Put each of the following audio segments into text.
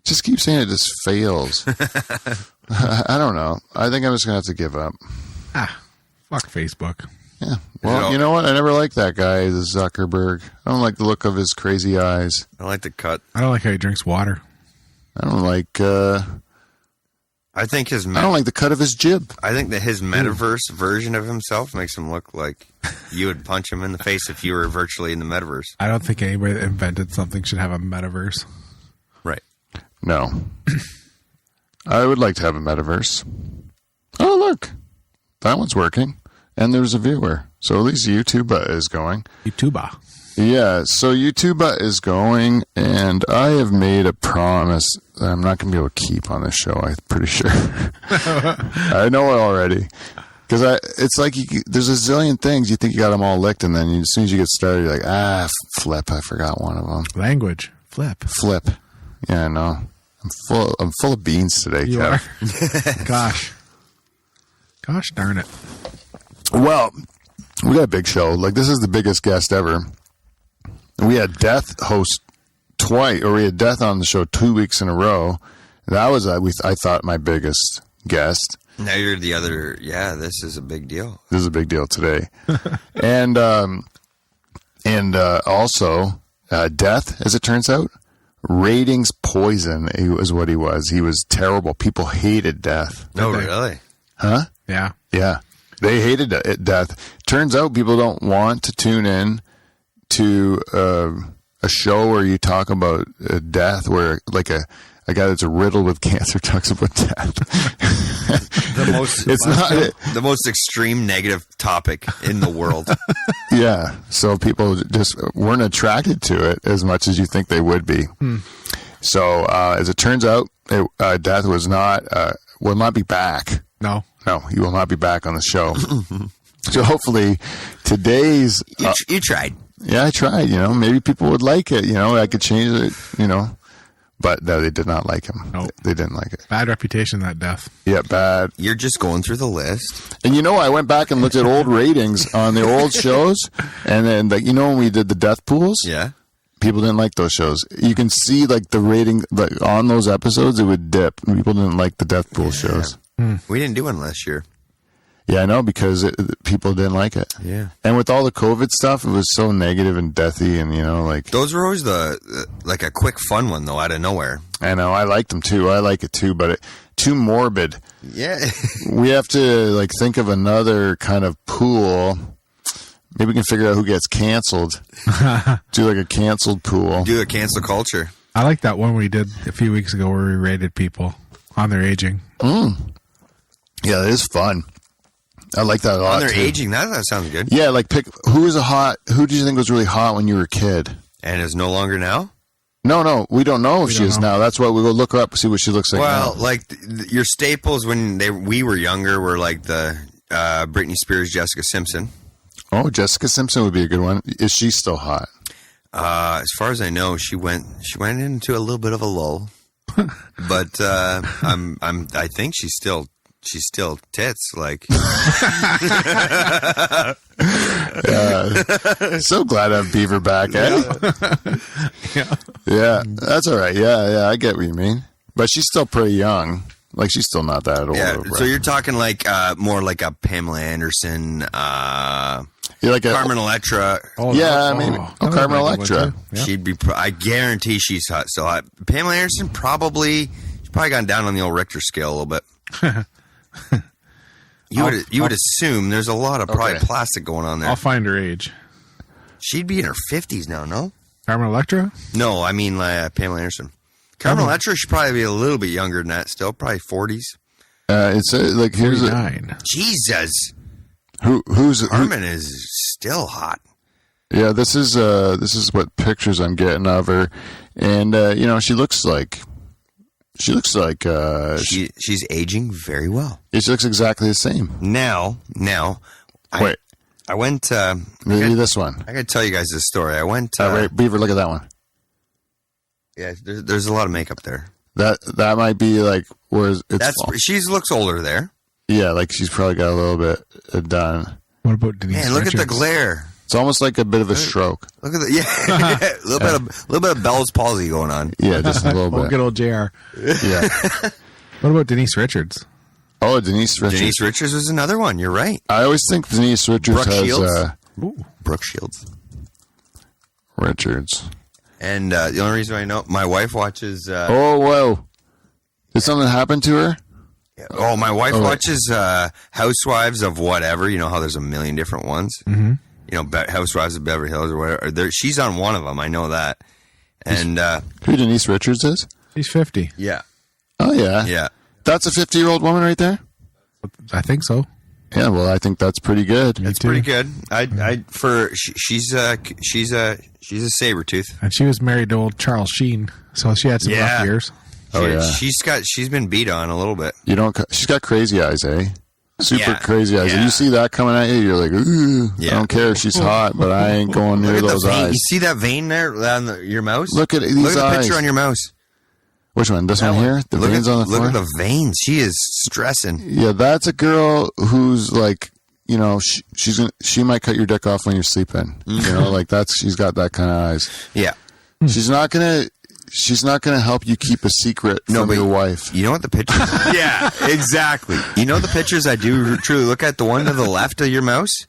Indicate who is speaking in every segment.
Speaker 1: Just keep saying it just fails. I don't know. I think I'm just going to have to give up.
Speaker 2: Fuck Facebook.
Speaker 1: Yeah. Well, you know what? I never liked that guy, the Zuckerberg. I don't like the look of his crazy eyes.
Speaker 3: I like the cut.
Speaker 2: I don't like how he drinks water.
Speaker 1: I don't like...
Speaker 3: I think
Speaker 1: I don't like the cut of his jib.
Speaker 3: I think that his metaverse version of himself makes him look like you would punch him in the face if you were virtually in the metaverse.
Speaker 2: I don't think anybody that invented something should have a metaverse.
Speaker 3: Right.
Speaker 1: No. I would like to have a metaverse. Oh, look. That one's working. And there's a viewer. So at least YouTube is going.
Speaker 2: YouTuber.
Speaker 1: Yeah, so YouTube is going, and I have made a promise that I'm not going to be able to keep on this show, I'm pretty sure. I know it already. Because it's like there's a zillion things. You think you got them all licked, and then as soon as you get started, you're like, flip, I forgot one of them.
Speaker 2: Language. Flip.
Speaker 1: Yeah, I know. I'm full of beans today,
Speaker 2: You
Speaker 1: Kev.
Speaker 2: are? Gosh darn it.
Speaker 1: Well, we got a big show. Like, this is the biggest guest ever. We had Death host twice, or we had Death on the show 2 weeks in a row. That was, I thought, my biggest guest.
Speaker 3: Now you're the other. Yeah, this is a big deal.
Speaker 1: This is a big deal today. and also, Death, as it turns out, ratings poison is what he was. He was terrible. People hated Death.
Speaker 3: No, really?
Speaker 1: Huh?
Speaker 2: Yeah.
Speaker 1: Yeah. They hated Death. Turns out people don't want to tune in to a show where you talk about death, where like a guy that's riddled with cancer talks about death.
Speaker 3: The most extreme negative topic in the world.
Speaker 1: Yeah. So people just weren't attracted to it as much as you think they would be. So as it turns out, Death will not be back.
Speaker 2: No,
Speaker 1: he will not be back on the show. So hopefully today's...
Speaker 3: you tried.
Speaker 1: Yeah, I tried. Maybe people would like it. I could change it, But no, they did not like him.
Speaker 2: Nope.
Speaker 1: They didn't like it.
Speaker 2: Bad reputation, that Death.
Speaker 1: Yeah, bad.
Speaker 3: You're just going through the list.
Speaker 1: And I went back and looked at old ratings on the old shows. And then, when we did the death pools?
Speaker 3: Yeah.
Speaker 1: People didn't like those shows. You can see, the rating on those episodes, it would dip. People didn't like the death pool shows.
Speaker 3: We didn't do one last year.
Speaker 1: Yeah, I know, because people didn't like it.
Speaker 3: Yeah.
Speaker 1: And with all the COVID stuff, it was so negative and deathy, and,
Speaker 3: Those were always a quick fun one, though, out of nowhere.
Speaker 1: I know, I liked them, too. I like it, too, but too morbid.
Speaker 3: Yeah.
Speaker 1: We have to, think of another kind of pool. Maybe we can figure out who gets canceled. Do, a canceled pool.
Speaker 3: Do a cancel culture.
Speaker 2: I like that one we did a few weeks ago where we rated people on their aging.
Speaker 1: Yeah, it is fun. I like that a lot.
Speaker 3: On their
Speaker 1: too.
Speaker 3: aging, that sounds good.
Speaker 1: Yeah, pick who do you think was really hot when you were a kid?
Speaker 3: And is no longer now?
Speaker 1: No, we don't know if she is now. That's why we go look her up, see what she looks like.
Speaker 3: Well,
Speaker 1: now.
Speaker 3: Your staples when we were younger were the Britney Spears, Jessica Simpson.
Speaker 1: Oh, Jessica Simpson would be a good one. Is she still hot?
Speaker 3: As far as I know, she went into a little bit of a lull, but I think she's still tits.
Speaker 1: So glad to have Beaver back, eh? Yeah, that's all right. Yeah, I get what you mean. But she's still pretty young. She's still not that old.
Speaker 3: Yeah, so you're talking more like a Pamela Anderson, Carmen Electra.
Speaker 1: Carmen Electra.
Speaker 2: Yeah.
Speaker 3: She'd be. I guarantee she's hot. So Pamela Anderson she's probably gone down on the old Richter scale a little bit. You would assume there's a lot of probably plastic going on there.
Speaker 2: I'll find her age.
Speaker 3: She'd be in her 50s now, no?
Speaker 2: Carmen Electra?
Speaker 3: No, I mean Pamela Anderson. Carmen Electra should probably be a little bit younger than that still, probably 40s.
Speaker 1: It's here's
Speaker 2: 49.
Speaker 3: Jesus.
Speaker 1: Who's
Speaker 3: Carmen is still hot.
Speaker 1: Yeah, this is what pictures I'm getting of her, and she looks like she's
Speaker 3: aging very well.
Speaker 1: She looks exactly the same.
Speaker 3: Now,
Speaker 1: wait,
Speaker 3: I went.
Speaker 1: Maybe this one.
Speaker 3: I got to tell you guys this story. I went.
Speaker 1: Wait, Beaver, look at that one.
Speaker 3: Yeah, there's a lot of makeup there.
Speaker 1: That might be where it's.
Speaker 3: She looks older there.
Speaker 1: Yeah, she's probably got a little bit done.
Speaker 2: What about Denise
Speaker 3: Man, look
Speaker 2: Richards?
Speaker 3: at the glare.
Speaker 1: It's almost like a bit of a stroke.
Speaker 3: Look at a little bit of Bell's palsy going on.
Speaker 1: Yeah, just a little
Speaker 2: Oh,
Speaker 1: bit.
Speaker 2: good old JR.
Speaker 1: Yeah.
Speaker 2: What about Denise Richards?
Speaker 1: Oh, Denise Richards.
Speaker 3: Denise Richards was another one. You're right.
Speaker 1: I always think Denise Richards
Speaker 3: Brooke
Speaker 1: has
Speaker 3: Shields.
Speaker 2: Ooh.
Speaker 3: Brooke Shields.
Speaker 1: Richards.
Speaker 3: And the only reason I know, my wife watches.
Speaker 1: Oh, whoa! Did something happen to her?
Speaker 3: My wife
Speaker 1: Oh, wait.
Speaker 3: watches Housewives of whatever. You know how there's a million different ones.
Speaker 2: Mm-hmm.
Speaker 3: You know, Housewives of Beverly Hills or whatever. She's on one of them. I know that. And
Speaker 1: Who Denise Richards is?
Speaker 2: She's 50.
Speaker 3: yeah,
Speaker 1: Oh yeah,
Speaker 3: yeah.
Speaker 1: That's a 50-year-old woman right there.
Speaker 2: I think so.
Speaker 1: Yeah, well, I think that's pretty good.
Speaker 3: That's pretty good. She's a saber tooth.
Speaker 2: And she was married to old Charles Sheen, so she had some rough years.
Speaker 1: Oh, yeah.
Speaker 3: She's been beat on a little bit.
Speaker 1: You don't. She's got crazy eyes, eh? Super
Speaker 3: Yeah.
Speaker 1: crazy eyes.
Speaker 3: Yeah.
Speaker 1: If you see that coming at you, you're like, ooh.
Speaker 3: Yeah.
Speaker 1: I don't care if she's hot, but I ain't going near
Speaker 3: Look at
Speaker 1: those
Speaker 3: the vein.
Speaker 1: eyes.
Speaker 3: You see that vein there on your mouse?
Speaker 1: Look at these
Speaker 3: Look at the
Speaker 1: eyes.
Speaker 3: picture on your mouse.
Speaker 1: Which one? This one here? The
Speaker 3: Look
Speaker 1: veins
Speaker 3: at,
Speaker 1: on the floor?
Speaker 3: Look at the veins. She is stressing.
Speaker 1: Yeah, that's a girl who's like, you know, she might cut your dick off when you're sleeping. You know, like she's got that kind of eyes.
Speaker 3: Yeah.
Speaker 1: She's not gonna help you keep a secret from
Speaker 3: but
Speaker 1: your wife.
Speaker 3: You know what the pictures? Yeah, exactly. You know the pictures I do truly look at, the one to the left of your mouse?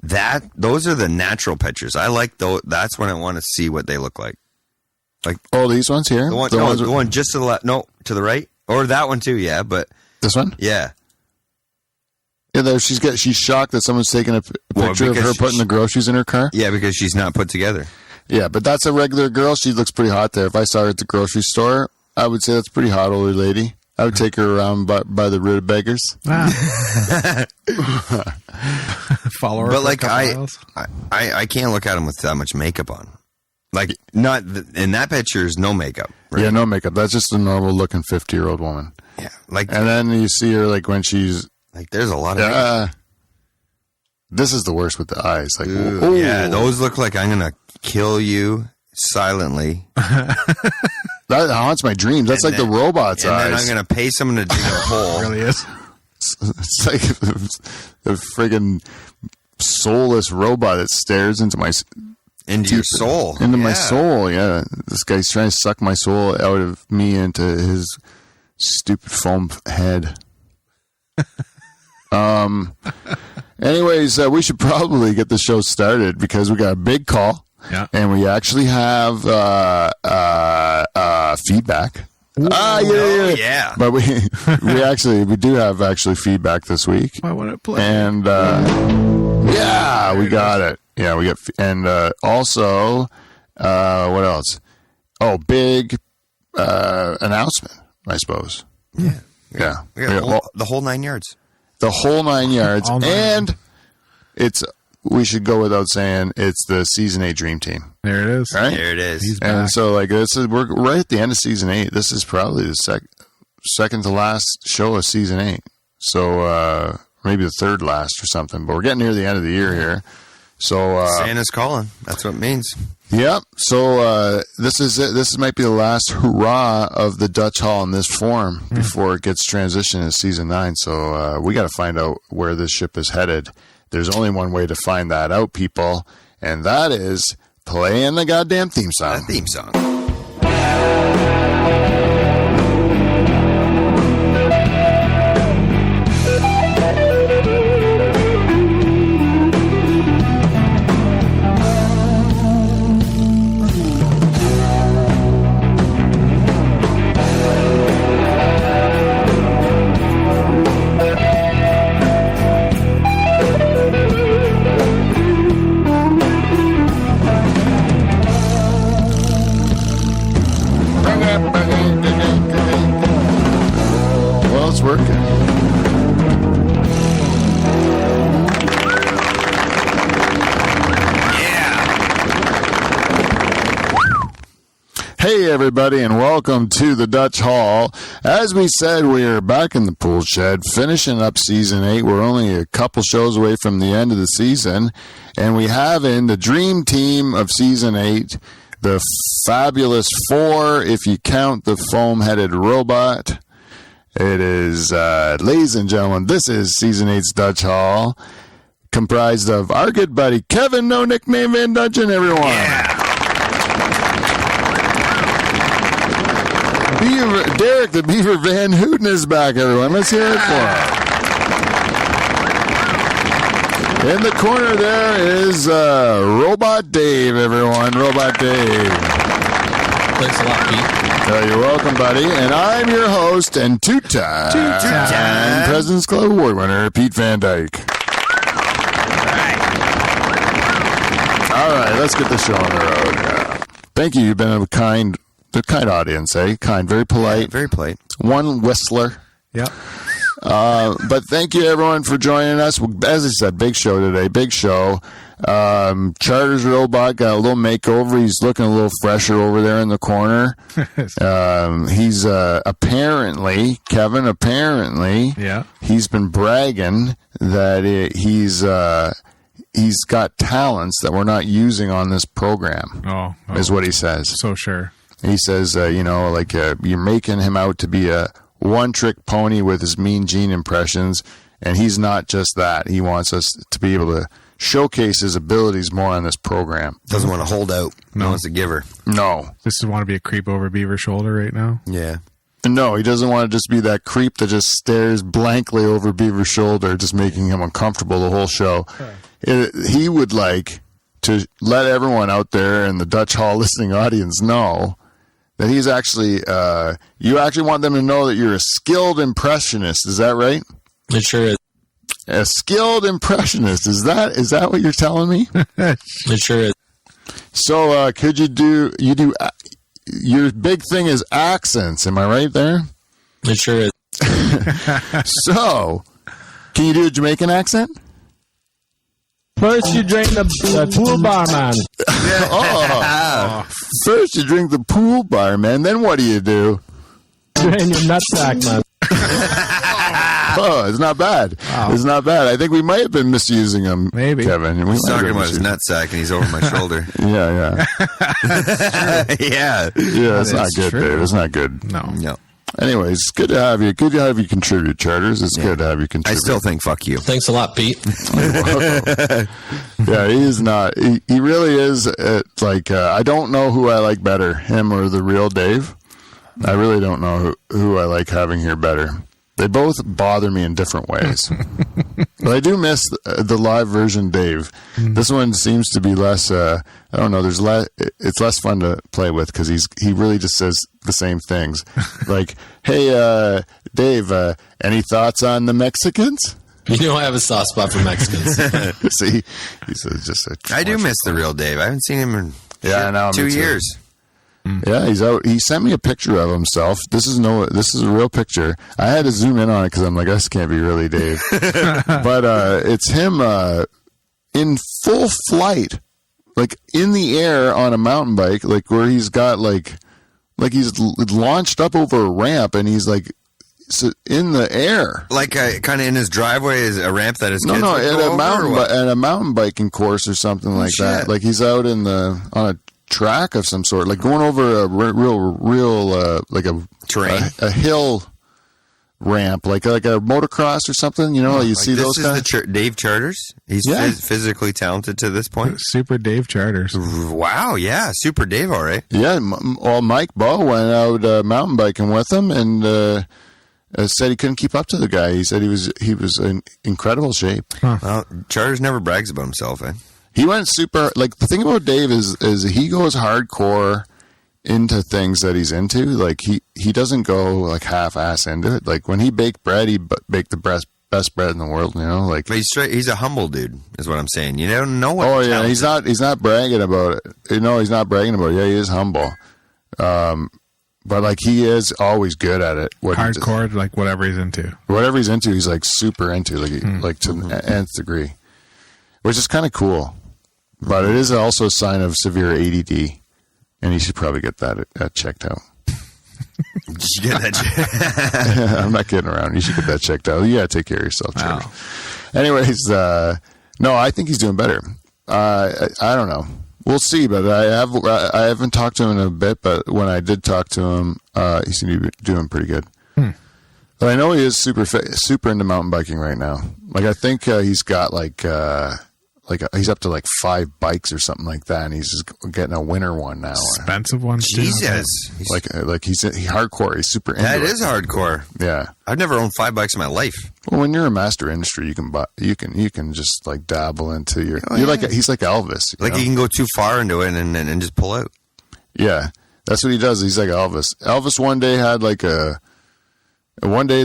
Speaker 3: Those are the natural pictures. I like those. That's when I want to see what they look like.
Speaker 1: Oh, these ones here?
Speaker 3: The one,
Speaker 1: ones
Speaker 3: the one just to the left. No, to the right. Or that one too, yeah. But
Speaker 1: this one?
Speaker 3: yeah.
Speaker 1: Yeah, there she's shocked that someone's taking a picture of her putting the groceries in her car.
Speaker 3: Yeah, because she's not put together.
Speaker 1: Yeah, but that's a regular girl. She looks pretty hot there. If I saw her at the grocery store, I would say that's a pretty hot older lady. I would take her around by the rutabagas.
Speaker 2: Follow her.
Speaker 3: But
Speaker 2: for
Speaker 3: like
Speaker 2: a couple miles.
Speaker 3: I can't look at them with that much makeup on. Like not in that picture is no makeup. Right?
Speaker 1: Yeah, no makeup. That's just a normal looking 50-year-old woman.
Speaker 3: Yeah, like
Speaker 1: And then you see her like when she's
Speaker 3: there's a lot of
Speaker 1: this is the worst with the eyes. Like,
Speaker 3: Ooh,
Speaker 1: ooh.
Speaker 3: yeah, those look like I'm gonna kill you silently.
Speaker 1: That haunts my dreams. That's
Speaker 3: And
Speaker 1: like
Speaker 3: then-
Speaker 1: the robot's
Speaker 3: And then
Speaker 1: eyes.
Speaker 3: I'm gonna pay someone to dig a hole.
Speaker 2: It really is.
Speaker 1: It's like a friggin' soulless robot that stares into my
Speaker 3: Into your soul.
Speaker 1: into my
Speaker 3: Yeah.
Speaker 1: soul. Yeah, this guy's trying to suck my soul out of me into his stupid foam head. Anyways, we should probably get the show started because we got a big call.
Speaker 2: Yeah.
Speaker 1: And we actually have feedback.
Speaker 3: Yeah.
Speaker 1: But we do have feedback this week.
Speaker 2: I want to play.
Speaker 1: And yeah, we got it. Yeah, we got and also what else? Oh, big announcement, I suppose.
Speaker 3: Yeah.
Speaker 1: Yeah.
Speaker 3: We got the whole 9 yards.
Speaker 1: The whole 9 yards.
Speaker 2: All nine.
Speaker 1: And we should go without saying it's the season 8 dream team.
Speaker 2: There it is.
Speaker 1: Right?
Speaker 3: There it is.
Speaker 2: He's
Speaker 1: And
Speaker 2: back.
Speaker 1: so, like, we're right at the end of season 8. This is probably the second to last show of season 8. So maybe the third last or something. But we're getting near the end of the year here. So
Speaker 3: Santa's calling. That's what it means.
Speaker 1: yep. So this is it. This might be the last hurrah of the Dutch Hall in this form before it gets transitioned to season 9. So we got to find out where this ship is headed. There's only one way to find that out, people, and that is playing the goddamn theme song.
Speaker 3: That theme song.
Speaker 1: Well, it's working. Hey, everybody, and welcome to the Dutch Hall. As we said, we are back in the pool shed, finishing up season 8. We're only a couple shows away from the end of the season, and we have in the dream team of season 8, the fabulous 4, if you count the foam-headed robot. It is, ladies and gentlemen, this is season 8's Dutch Hall. comprised of our good buddy Kevin, no nickname Van Dudgeon, everyone. Derek the Beaver Van Houten is back, everyone. Let's hear it for him. In the corner there is Robot Dave, everyone. Robot Dave.
Speaker 4: Thanks a lot, Pete.
Speaker 1: You're welcome, buddy. And I'm your host and two-time President's Club Award winner, Pete Van Dyke. All right, let's get the show on the road. Thank you. You've been the kind audience, eh? Kind, very polite.
Speaker 3: Yeah, very polite.
Speaker 1: One whistler.
Speaker 2: Yep.
Speaker 1: But thank you, everyone, for joining us. As I said, big show today. Big show. Charters Robot got a little makeover. He's looking a little fresher over there in the corner. He's apparently, Kevin,
Speaker 2: Yeah.
Speaker 1: he's been bragging that he's got talents that we're not using on this program.
Speaker 2: Oh.
Speaker 1: Is what he says.
Speaker 2: So sure.
Speaker 1: He says, you're making him out to be a one-trick pony with his Mean Gene impressions, and he's not just that. He wants us to be able to showcase his abilities more on this program.
Speaker 3: Doesn't want to hold out. No. Wants a giver.
Speaker 1: No.
Speaker 2: This is want to be a creep over Beaver's shoulder right now?
Speaker 3: Yeah.
Speaker 1: No, he doesn't want to just be that creep that just stares blankly over Beaver's shoulder, just making him uncomfortable the whole show. He would like to let everyone out there in the Dutch Hall listening audience know that he's actually, you actually want them to know that you're a skilled impressionist. Is that right?
Speaker 4: It sure is.
Speaker 1: A skilled impressionist. Is that what you're telling me?
Speaker 4: It sure is.
Speaker 1: So, could you do, your big thing is accents. Am I right there?
Speaker 4: It sure is.
Speaker 1: So, can you do a Jamaican accent?
Speaker 5: First you drink the pool bar, man.
Speaker 1: First you drink the pool bar, man. Then what do?
Speaker 5: Drain your nutsack, man.
Speaker 1: Oh, it's not bad. Wow. It's not bad. I think we might have been misusing him,
Speaker 2: Maybe.
Speaker 1: Kevin.
Speaker 3: He's talking about his nutsack and he's over my shoulder.
Speaker 1: Yeah.
Speaker 3: Yeah.
Speaker 1: Yeah, it's not good, Dave. It's not good.
Speaker 2: No.
Speaker 1: Anyways, it's good to have you. Good to have you contribute, Charters. It's good to have you contribute.
Speaker 3: I still think fuck you.
Speaker 4: Thanks a lot, Pete.
Speaker 1: Yeah, he is not. He really is. I don't know who I like better, him or the real Dave. I really don't know who I like having here better. They both bother me in different ways. But I do miss the live version Dave. This one seems to be less, I don't know, it's less fun to play with because he really just says the same things. Like, hey, Dave, any thoughts on the Mexicans?
Speaker 4: You know I have a soft spot for Mexicans.
Speaker 1: See, he's just
Speaker 3: I do miss the real Dave. I haven't seen him in 2 years.
Speaker 1: Yeah, he's out. He sent me a picture of himself. This is a real picture. I had to zoom in on it because I'm like, this can't be really Dave. But it's him in full flight, like in the air on a mountain bike, like where he's got like he's launched up over a ramp and he's like in the air, like
Speaker 3: kind of in his driveway is a ramp that his kids
Speaker 1: at
Speaker 3: a
Speaker 1: a mountain biking course or something like that. Like he's out on a track of some sort, like going over a real like a
Speaker 3: terrain,
Speaker 1: a hill ramp, like a motocross or something. You know, you see those guys.
Speaker 3: This is the Dave Charters. He's physically talented to this point.
Speaker 2: Super Dave Charters.
Speaker 3: Wow, yeah, Super Dave, all right.
Speaker 1: Yeah, Mike Bowe went out mountain biking with him and said he couldn't keep up to the guy. He said he was in incredible shape.
Speaker 3: Well, Charters never brags about himself, eh?
Speaker 1: He went super, like, the thing about Dave is he goes hardcore into things that he's into. Like, he doesn't go, like, half-ass into it. Like, when he baked bread, he baked the best bread in the world, you know? Like,
Speaker 3: but he's a humble dude, is what I'm saying. You don't know what.
Speaker 1: Oh, yeah, he's not bragging about it. You know, he's not bragging about it. Yeah, he is humble. But, like, he is always good at it.
Speaker 2: Hardcore, like, whatever he's into.
Speaker 1: Whatever he's into, he's, like, super into, like to the nth degree. Which is kind of cool. But it is also a sign of severe ADD, and you should probably get that checked out. I'm not kidding around. You should get that checked out. You got to take care of yourself, Charlie.
Speaker 2: Wow.
Speaker 1: Anyways, no, I think he's doing better. I don't know. We'll see, but I haven't talked to him in a bit, but when I did talk to him, he seemed to be doing pretty good. But I know he is super into mountain biking right now. Like I think he's got he's up to like 5 bikes or something like that, and he's just getting a winter one now.
Speaker 2: Expensive ones.
Speaker 3: Jesus.
Speaker 1: Like he's hardcore. He's super into
Speaker 3: That
Speaker 1: it.
Speaker 3: is hardcore.
Speaker 1: Yeah.
Speaker 3: I've never owned 5 bikes in my life.
Speaker 1: Well, when you're a master industry, you can just like dabble into your. He's like Elvis.
Speaker 3: Like you can go too far into it and just pull out.
Speaker 1: Yeah, that's what he does. He's like Elvis. Elvis one day had they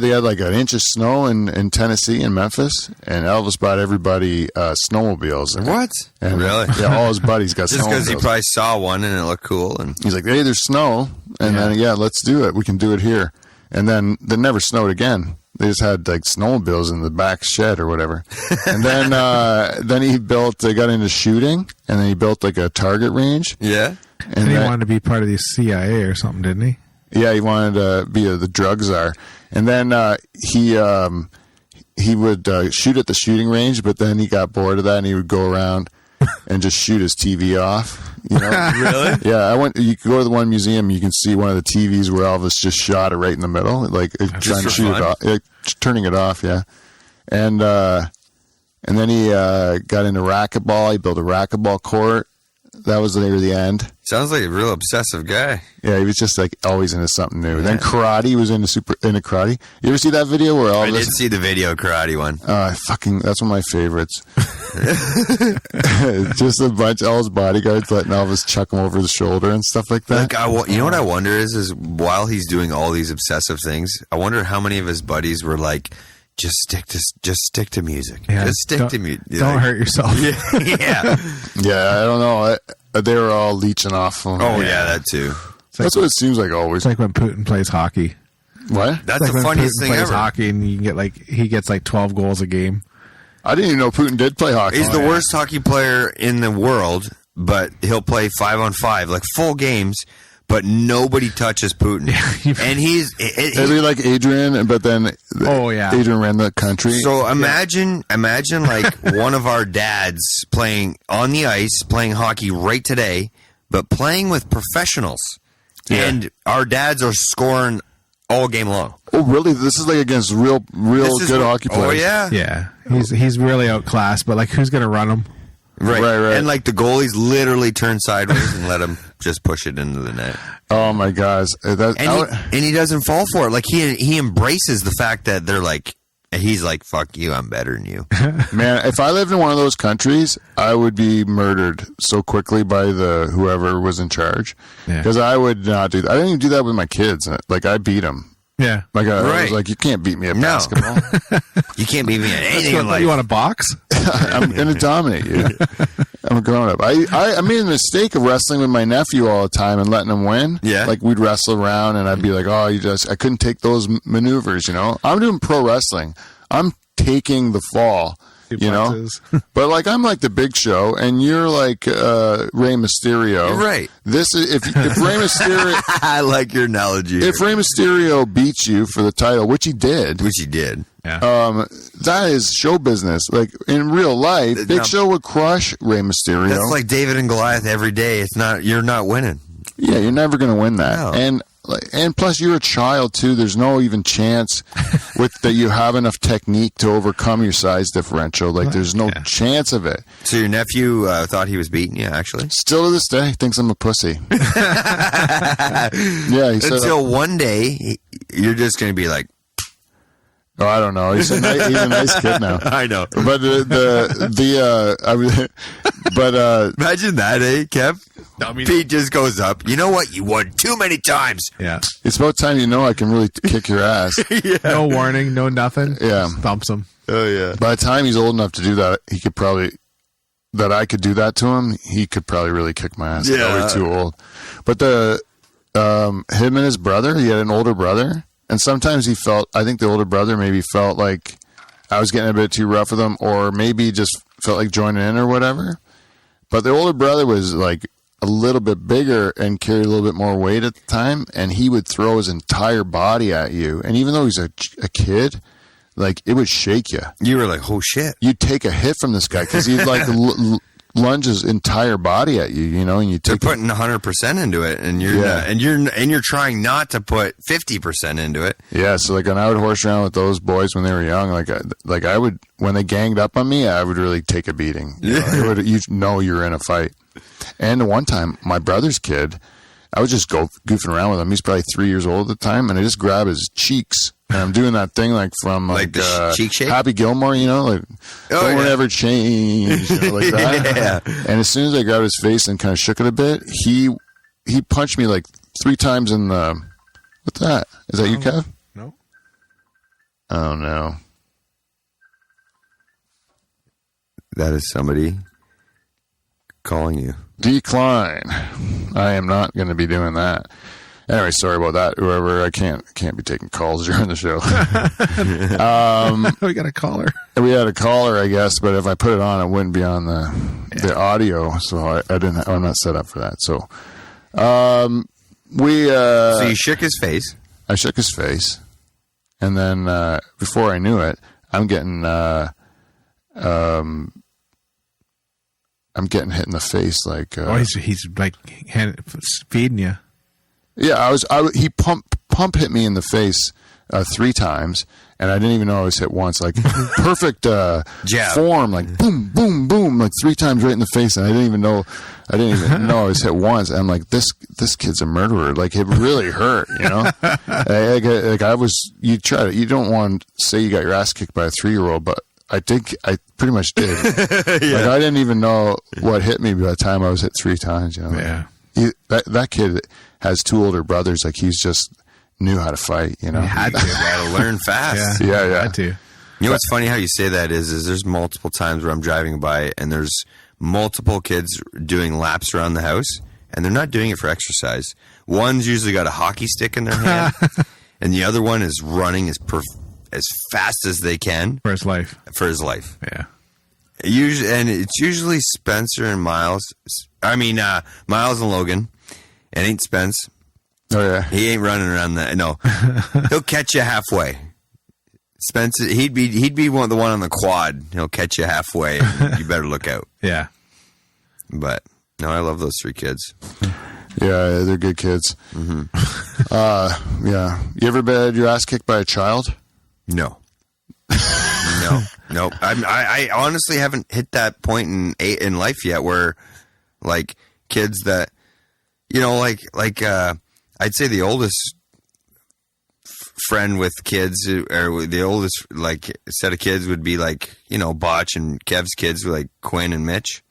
Speaker 1: had like an inch of snow in Tennessee and Memphis, and Elvis bought everybody snowmobiles.
Speaker 3: What?
Speaker 1: And,
Speaker 3: really?
Speaker 1: Yeah, all his buddies got
Speaker 3: Just
Speaker 1: snowmobiles.
Speaker 3: because he probably saw one and it looked cool. And
Speaker 1: he's like, hey, there's snow. And then, let's do it. We can do it here. And then it never snowed again. They just had like snowmobiles in the back shed or whatever. And then they got into shooting, and then he built like a target range.
Speaker 3: yeah.
Speaker 2: And he wanted to be part of the CIA or something, didn't he?
Speaker 1: Yeah, he wanted to be the drug czar. And then he would shoot at the shooting range, but then he got bored of that, and he would go around and just shoot his TV off. You know?
Speaker 3: Really?
Speaker 1: Yeah, you could go to the one museum, you can see one of the TVs where Elvis just shot it right in the middle, like trying to shoot it off, turning it off. Yeah, and then he got into racquetball. He built a racquetball court. That was near the end.
Speaker 3: Sounds like a real obsessive guy.
Speaker 1: Yeah, he was just like always into something new. Then karate, he was into karate. You ever see that video where
Speaker 3: I did see the video karate one.
Speaker 1: That's one of my favorites. Just all his bodyguards letting Elvis chuck him over the shoulder and stuff like that.
Speaker 3: You know what I wonder is while he's doing all these obsessive things, I wonder how many of his buddies were like, just stick to music.
Speaker 2: Yeah,
Speaker 3: just stick to music.
Speaker 2: Don't hurt yourself.
Speaker 3: Yeah.
Speaker 1: Yeah, I don't know. They were all leeching off him.
Speaker 3: Oh yeah, that too.
Speaker 1: That's what it seems like always.
Speaker 2: It's like when Putin plays hockey.
Speaker 1: What?
Speaker 3: That's
Speaker 2: It's like
Speaker 3: the
Speaker 2: when
Speaker 3: funniest
Speaker 2: Putin
Speaker 3: thing
Speaker 2: plays
Speaker 3: ever.
Speaker 2: hockey, and you can he gets like 12 goals a game.
Speaker 1: I didn't even know Putin did play hockey.
Speaker 3: He's the worst hockey player in the world, but he'll play 5-on-5, like full games, but nobody touches Putin. And
Speaker 1: It'd be like Adrian, but then Adrian ran the country.
Speaker 3: So imagine like one of our dads playing on the ice, playing hockey right today, but playing with professionals.
Speaker 1: Yeah.
Speaker 3: And our dads are scoring all game long.
Speaker 1: Oh, really? This is like against real good hockey players.
Speaker 3: Oh, yeah.
Speaker 2: Yeah, he's really outclassed, but like who's gonna run him?
Speaker 3: Right.
Speaker 1: Right.
Speaker 3: And like the goalies literally turn sideways and let him just push it into the net.
Speaker 1: Oh my gosh.
Speaker 3: And he doesn't fall for it. Like he embraces the fact that they're like, he's like, fuck you, I'm better than you.
Speaker 1: Man, if I lived in one of those countries, I would be murdered so quickly by whoever was in charge. Because I would not do that. I didn't even do that with my kids. Like, I beat them.
Speaker 2: Yeah.
Speaker 1: Like, I was like, you can't beat me at basketball.
Speaker 3: You can't beat me at anything in life.
Speaker 2: You want a box?
Speaker 1: I'm going to dominate you. I'm a grown up. I made the mistake of wrestling with my nephew all the time and letting him win.
Speaker 3: Yeah.
Speaker 1: Like, we'd wrestle around and I'd be like, I couldn't take those maneuvers, you know? I'm doing pro wrestling. I'm taking the fall. You know, but like I'm like the Big Show, and you're like Rey Mysterio.
Speaker 3: You're right.
Speaker 1: This is if Rey Mysterio.
Speaker 3: I like your analogy.
Speaker 1: If Rey Mysterio beats you for the title, which he did,
Speaker 2: Yeah.
Speaker 1: that is show business. Like in real life, Big Show would crush Rey Mysterio.
Speaker 3: That's like David and Goliath every day. It's not. You're not winning.
Speaker 1: Yeah, you're never going to win that.
Speaker 3: No.
Speaker 1: And plus, you're a child too. There's no even chance that you have enough technique to overcome your size differential. Like, there's no chance of it.
Speaker 3: So your nephew thought he was beating you, actually?
Speaker 1: Still to this day, thinks I'm a pussy. Yeah, he said.
Speaker 3: Until one day, you're just going to be like,
Speaker 1: oh, I don't know. He's a nice kid now.
Speaker 3: I know.
Speaker 1: But
Speaker 3: imagine that, Kev? Pete just goes up. You know what? You won too many times.
Speaker 2: Yeah.
Speaker 1: It's about time you know I can really kick your ass.
Speaker 2: No warning, no nothing.
Speaker 1: Yeah.
Speaker 2: Just thumps him.
Speaker 3: Oh, yeah.
Speaker 1: By the time he's old enough to do that, I could do that to him, he could probably really kick my ass.
Speaker 3: Yeah.
Speaker 1: He's probably too old. But him and his brother, he had an older brother, and sometimes I think the older brother maybe felt like I was getting a bit too rough with him, or maybe just felt like joining in or whatever. But the older brother was like a little bit bigger and carried a little bit more weight at the time, and he would throw his entire body at you. And even though he's a kid, like, it would shake you.
Speaker 3: You were like, oh, shit.
Speaker 1: You'd take a hit from this guy because he'd like lunge his entire body at you, you know, and you
Speaker 3: They're
Speaker 1: take
Speaker 3: putting 100% into it, and you're trying not to put 50% into it.
Speaker 1: Yeah, so like when I would horse around with those boys when they were young, like I would, when they ganged up on me, I would really take a beating. You know you're in a fight. And one time, my brother's kid, I was just goofing around with him. He's probably 3 years old at the time, and I just grab his cheeks. And I'm doing that thing like from
Speaker 3: the cheek shake?
Speaker 1: Happy Gilmore, you know, like don't ever change, you know, like that.
Speaker 3: Yeah.
Speaker 1: And as soon as I grabbed his face and kind of shook it a bit, he punched me like 3 times in the. What's that? Is that you, Kev?
Speaker 2: No.
Speaker 1: Oh no.
Speaker 3: That is somebody calling you.
Speaker 1: Decline. I am not going to be doing that. Anyway, sorry about that. Whoever, I can't be taking calls during the show.
Speaker 2: We got a caller.
Speaker 1: We had a caller, I guess, but if I put it on, it wouldn't be on the audio. So I'm not set up for that. So,
Speaker 3: So you shook his face.
Speaker 1: I shook his face, and then before I knew it, I'm getting hit in the face like.
Speaker 2: He's like feeding you.
Speaker 1: Yeah, he pump hit me in the face 3 times, and I didn't even know I was hit once. Like perfect form, like boom, boom, boom, like 3 times right in the face, and I didn't even know I was hit once. I'm like, this kid's a murderer. Like it really hurt, you know. You don't want to say you got your ass kicked by a 3-year-old, but I think I pretty much did. Yeah. Like I didn't even know what hit me by the time I was hit 3 times. You know.
Speaker 2: Yeah.
Speaker 1: That kid has 2 older brothers. Like he's just knew how to fight. You know.
Speaker 2: He had to.
Speaker 3: Got to learn fast.
Speaker 1: Yeah.
Speaker 2: Had to.
Speaker 3: You know what's funny how you say that is there's multiple times where I'm driving by and there's multiple kids doing laps around the house, and they're not doing it for exercise. One's usually got a hockey stick in their hand, and the other one is running as fast as they can
Speaker 2: For his life.
Speaker 3: Yeah. It's usually Spencer and Miles. Miles and Logan. It ain't Spence.
Speaker 1: Oh yeah.
Speaker 3: He ain't running around that. No, he'll catch you halfway. Spence, he'd be the one on the quad. He'll catch you halfway. And you better look out.
Speaker 2: Yeah.
Speaker 3: But no, I love those 3 kids.
Speaker 1: Yeah, they're good kids. Mm-hmm. Yeah. You ever had your ass kicked by a child?
Speaker 3: No. No. I honestly haven't hit that point in life yet where, like, kids that, you know, like I'd say the oldest friend with kids, or the oldest, like, set of kids would be, like, you know, Botch and Kev's kids, like Quinn and Mitch.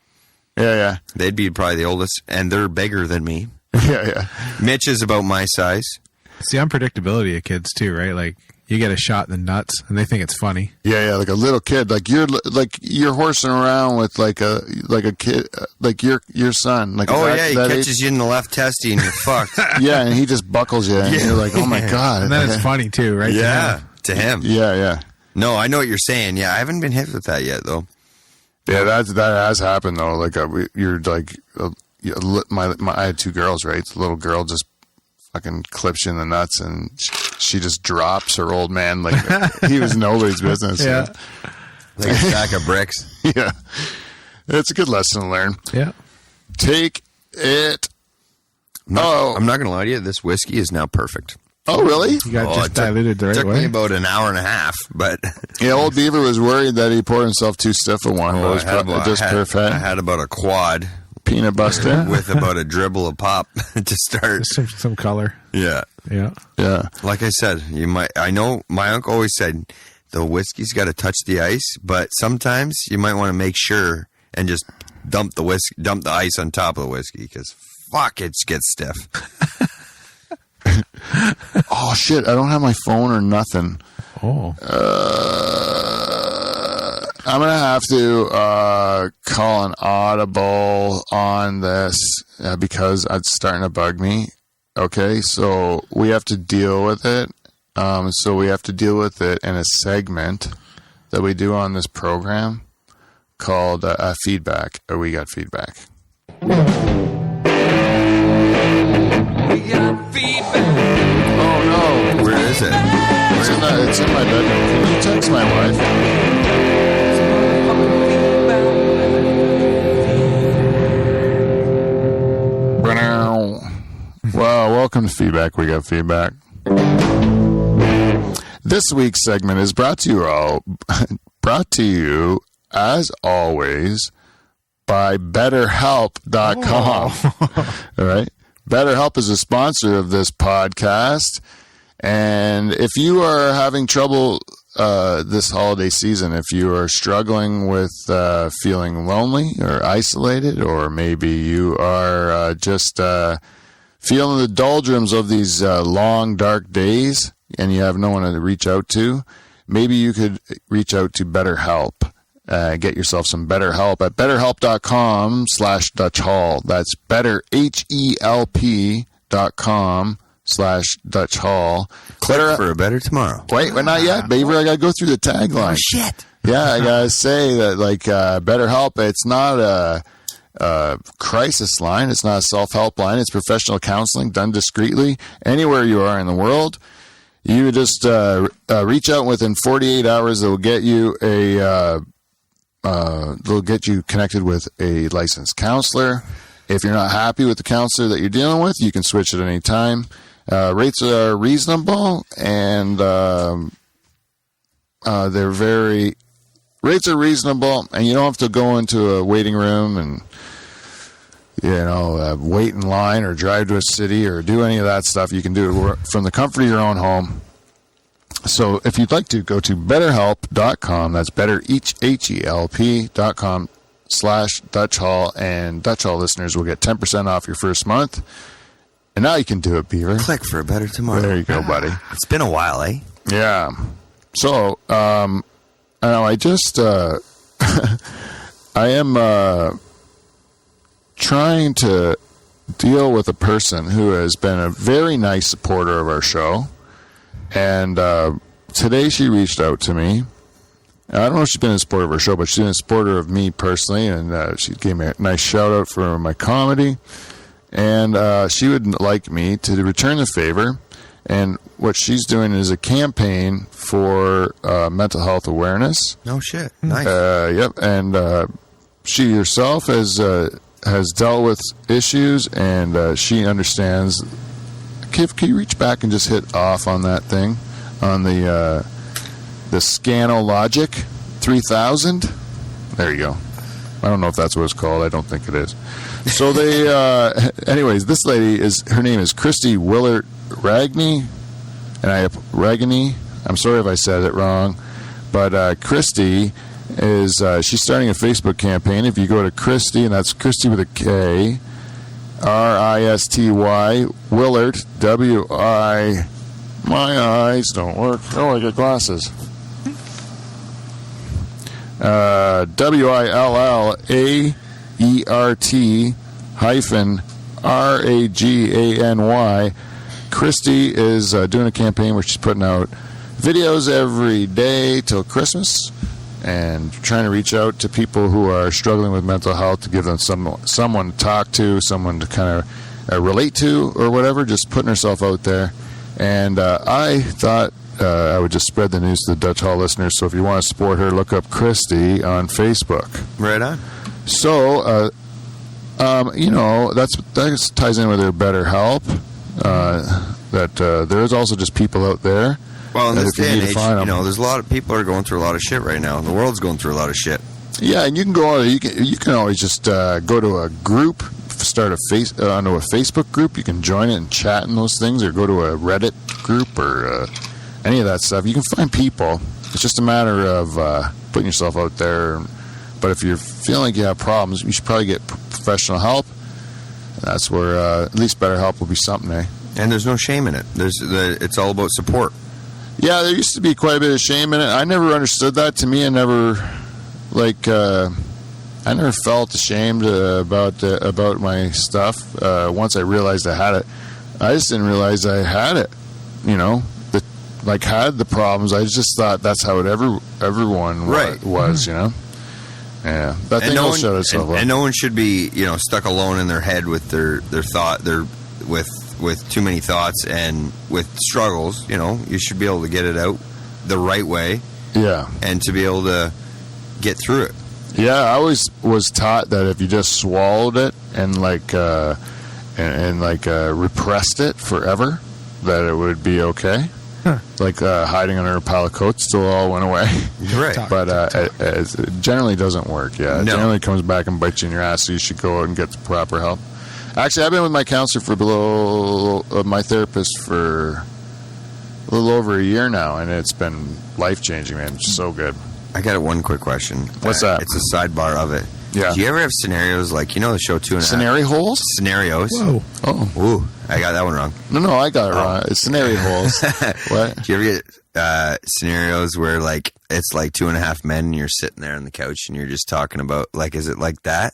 Speaker 1: Yeah.
Speaker 3: They'd be probably the oldest, and they're bigger than me.
Speaker 1: Yeah.
Speaker 3: Mitch is about my size.
Speaker 2: It's the unpredictability of kids, too, right? Like, you get a shot in the nuts, and they think it's funny.
Speaker 1: Yeah, like a little kid, like you're horsing around with like a kid, like your son. Like
Speaker 3: he catches you in the left testy and you're fucked.
Speaker 1: Yeah, and he just buckles you, and you're like, oh my god.
Speaker 2: And then it's funny too, right?
Speaker 3: Yeah, to him.
Speaker 1: Yeah.
Speaker 3: No, I know what you're saying. Yeah, I haven't been hit with that yet though.
Speaker 1: Yeah, that has happened though. Like you're like, I had 2 girls, right? The little girl just fucking clips you in the nuts, and she just drops her old man like he was nobody's business.
Speaker 2: Yeah.
Speaker 3: Like a stack of bricks.
Speaker 1: Yeah. It's a good lesson to learn.
Speaker 2: Yeah.
Speaker 1: Take it.
Speaker 3: I'm not going to lie to you. This whiskey is now perfect.
Speaker 1: Oh, really?
Speaker 2: You got just diluted the right way.
Speaker 3: It took me about an hour and a half, but...
Speaker 1: Yeah, old Beaver was worried that he poured himself too stiff of one.
Speaker 3: I had about a quad.
Speaker 1: Peanut buster.
Speaker 3: With about a dribble of pop to start.
Speaker 2: Some color.
Speaker 3: Yeah. Like I said, I know my uncle always said the whiskey's got to touch the ice, but sometimes you might want to make sure and just dump the ice on top of the whiskey, because fuck, it gets stiff.
Speaker 1: Oh shit! I don't have my phone or nothing.
Speaker 2: Oh.
Speaker 1: I'm gonna have to call an audible on this because it's starting to bug me. Okay, so we have to deal with it. So we have to deal with it in a segment that we do on this program called feedback. We got feedback.
Speaker 6: We got feedback.
Speaker 1: Oh no!
Speaker 3: Where is it?
Speaker 1: It's in my bedroom. Can you text my wife? feedback. We got feedback. This week's segment is brought to you as always by BetterHelp.com. All right. BetterHelp is a sponsor of this podcast. And if you are having trouble this holiday season, if you are struggling with feeling lonely or isolated, or maybe you are just feeling the doldrums of these long, dark days and you have no one to reach out to, maybe you could reach out to BetterHelp. Get yourself some BetterHelp at BetterHelp.com/DutchHall. That's BetterHelp.com/DutchHall.
Speaker 3: Click for a better tomorrow.
Speaker 1: Wait, we're not yet, baby. I gotta go through the tagline.
Speaker 3: Oh, shit.
Speaker 1: Yeah, I gotta say that, BetterHelp, it's not a crisis line. It's not a self-help line. It's professional counseling done discreetly anywhere you are in the world. You just reach out within 48 hours. They'll get you they'll get you connected with a licensed counselor. If you're not happy with the counselor that you're dealing with, you can switch at any time. Rates are reasonable, and rates are reasonable, and you don't have to go into a waiting room and wait in line or drive to a city or do any of that stuff. You can do it from the comfort of your own home. So if you'd like to, go to BetterHelp.com. That's BetterHelp.com/DutchHall, and Dutch Hall listeners will get 10% off your first month. And now you can do it, Beaver.
Speaker 3: Click for a better tomorrow.
Speaker 1: There you go, buddy.
Speaker 3: It's been a while, eh?
Speaker 1: Yeah. So, I just, I am trying to deal with a person who has been a very nice supporter of our show. And today she reached out to me. I don't know if she's been a supporter of our show, but she's been a supporter of me personally. And she gave me a nice shout out for my comedy. And she would like me to return the favor. And what she's doing is a campaign for mental health awareness.
Speaker 3: No shit. Nice.
Speaker 1: Yep. And she herself has dealt with issues, and she understands. Can you reach back and just hit off on that thing, on the Scanologic 3000? There you go. I don't know if that's what it's called. I don't think it is. So they, anyways, this lady her name is Christy Willard Ragney, and Ragney. I'm sorry if I said it wrong, but Christy is she's starting a Facebook campaign. If you go to Christy, and that's Christy with a K, Risty Willard WI. My eyes don't work. Oh, I got glasses. WILLAERT-RAGANY. Christy is doing a campaign where she's putting out videos every day till Christmas, and trying to reach out to people who are struggling with mental health, to give them someone to talk to, someone to kind of relate to, or whatever. Just putting herself out there. And I thought I would just spread the news to the Dutch Hall listeners. So if you want to support her, look up Christy on Facebook.
Speaker 3: Right on.
Speaker 1: So, that ties in with her BetterHelp. There's also just people out there.
Speaker 3: Well, in this day and age, there's a lot of people are going through a lot of shit right now. The world's going through a lot of shit.
Speaker 1: Yeah, and you can go. You can always just go to a group, start onto a Facebook group. You can join it and chat in those things, or go to a Reddit group, or any of that stuff. You can find people. It's just a matter of putting yourself out there. But if you're feeling like you have problems, you should probably get professional help. And that's where at least BetterHelp will be something, eh?
Speaker 3: And there's no shame in it. It's all about support.
Speaker 1: Yeah, there used to be quite a bit of shame in it. I never understood that. To me, I never felt ashamed about my stuff. Once I realized I had it, I just didn't realize I had it. Had the problems. I just thought that's how everyone was. Yeah, that thing will shut itself up.
Speaker 3: And no one should be stuck alone in their head with their thought. With too many thoughts and with struggles. You should be able to get it out the right way.
Speaker 1: Yeah,
Speaker 3: and to be able to get through it.
Speaker 1: Yeah, I always was taught that if you just swallowed it and repressed it forever, that it would be okay. Like hiding under a pile of coats still all went away.
Speaker 3: Right.
Speaker 1: But it generally doesn't work. Yeah, it
Speaker 3: No.
Speaker 1: generally comes back and bites you in your ass. So you should go out and get the proper help. Actually, I've been with my counselor my therapist for a little over a year now, and it's been life changing, man. It's so good.
Speaker 3: I got one quick question.
Speaker 1: What's that?
Speaker 3: It's a sidebar of it.
Speaker 1: Yeah.
Speaker 3: Do you ever have scenarios like, the show 2.5?
Speaker 1: Scenario holes?
Speaker 3: Scenarios.
Speaker 2: Whoa.
Speaker 1: Oh
Speaker 3: Ooh, I got that one wrong.
Speaker 1: no, I got it wrong. It's scenario holes. What?
Speaker 3: Do you ever get scenarios where like it's like 2.5 men and you're sitting there on the couch and you're just talking about like, is it like that?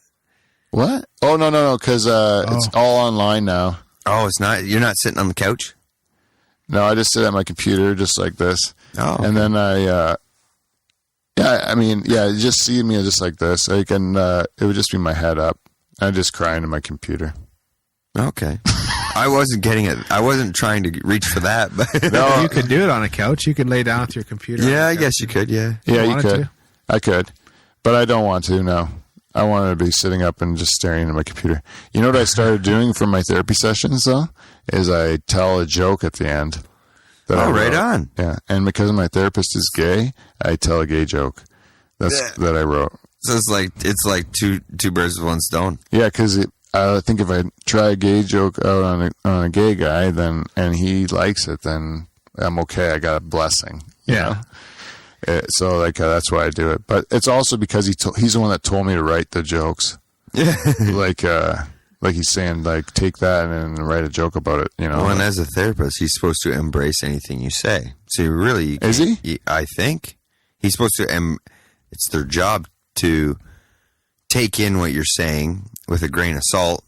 Speaker 1: What? Oh no, because it's all online now.
Speaker 3: Oh, it's not. You're not sitting on the couch.
Speaker 1: No, I just sit at my computer just like this.
Speaker 3: Oh,
Speaker 1: And then just see me just like this. It would just be my head up. I just cry into my computer.
Speaker 3: okay. I wasn't getting it. I wasn't trying to reach for that, but
Speaker 1: No,
Speaker 2: You could do it on a couch. You could lay down with your computer. on
Speaker 3: yeah,
Speaker 2: the
Speaker 3: I
Speaker 2: couch.
Speaker 3: guess you could. Yeah.
Speaker 1: yeah, you
Speaker 2: wanted
Speaker 1: could.
Speaker 2: to?
Speaker 1: I could, but I don't want to. No, I want to be sitting up and just staring at my computer. You know what I started doing for my therapy sessions though? Is I tell a joke at the end. That I
Speaker 3: Oh, right
Speaker 1: wrote.
Speaker 3: on.
Speaker 1: Yeah, and because my therapist is gay, I tell a gay joke. That I wrote.
Speaker 3: So it's like two birds with one stone.
Speaker 1: Yeah, because I think if I try a gay joke out on a gay guy, then and he likes it, then I'm okay. I got a blessing. you
Speaker 2: Yeah.
Speaker 1: know? So that's why I do it. But it's also because he's the one that told me to write the jokes.
Speaker 3: Yeah.
Speaker 1: like he's saying, like, take that and then write a joke about it. You know.
Speaker 3: Well, and as a therapist, he's supposed to embrace anything you say. So you really
Speaker 1: Is he?
Speaker 3: I think he's supposed to. It's their job to take in what you're saying with a grain of salt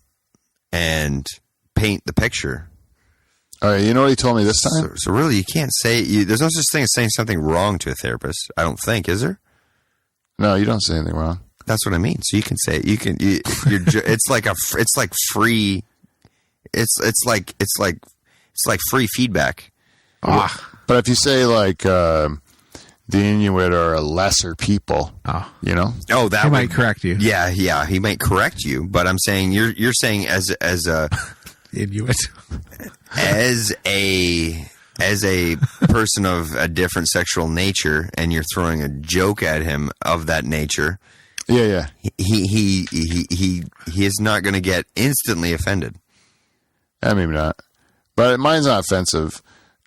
Speaker 3: and paint the picture.
Speaker 1: All right. You know what he told me this time?
Speaker 3: So really, you can't say. There's no such thing as saying something wrong to a therapist. I don't think, is there?
Speaker 1: No, you don't say anything wrong.
Speaker 3: That's what I mean. So you can say you can. It's like free. It's like free feedback.
Speaker 1: But if you say like the Inuit are a lesser people, you know.
Speaker 3: Oh, that
Speaker 2: He
Speaker 3: would-
Speaker 2: might correct you.
Speaker 3: Yeah, he might correct you, but I'm saying you're saying as a
Speaker 2: Inuit.
Speaker 3: as a person of a different sexual nature, and you're throwing a joke at him of that nature.
Speaker 1: Yeah.
Speaker 3: He is not going to get instantly offended.
Speaker 1: Maybe not. But mine's not offensive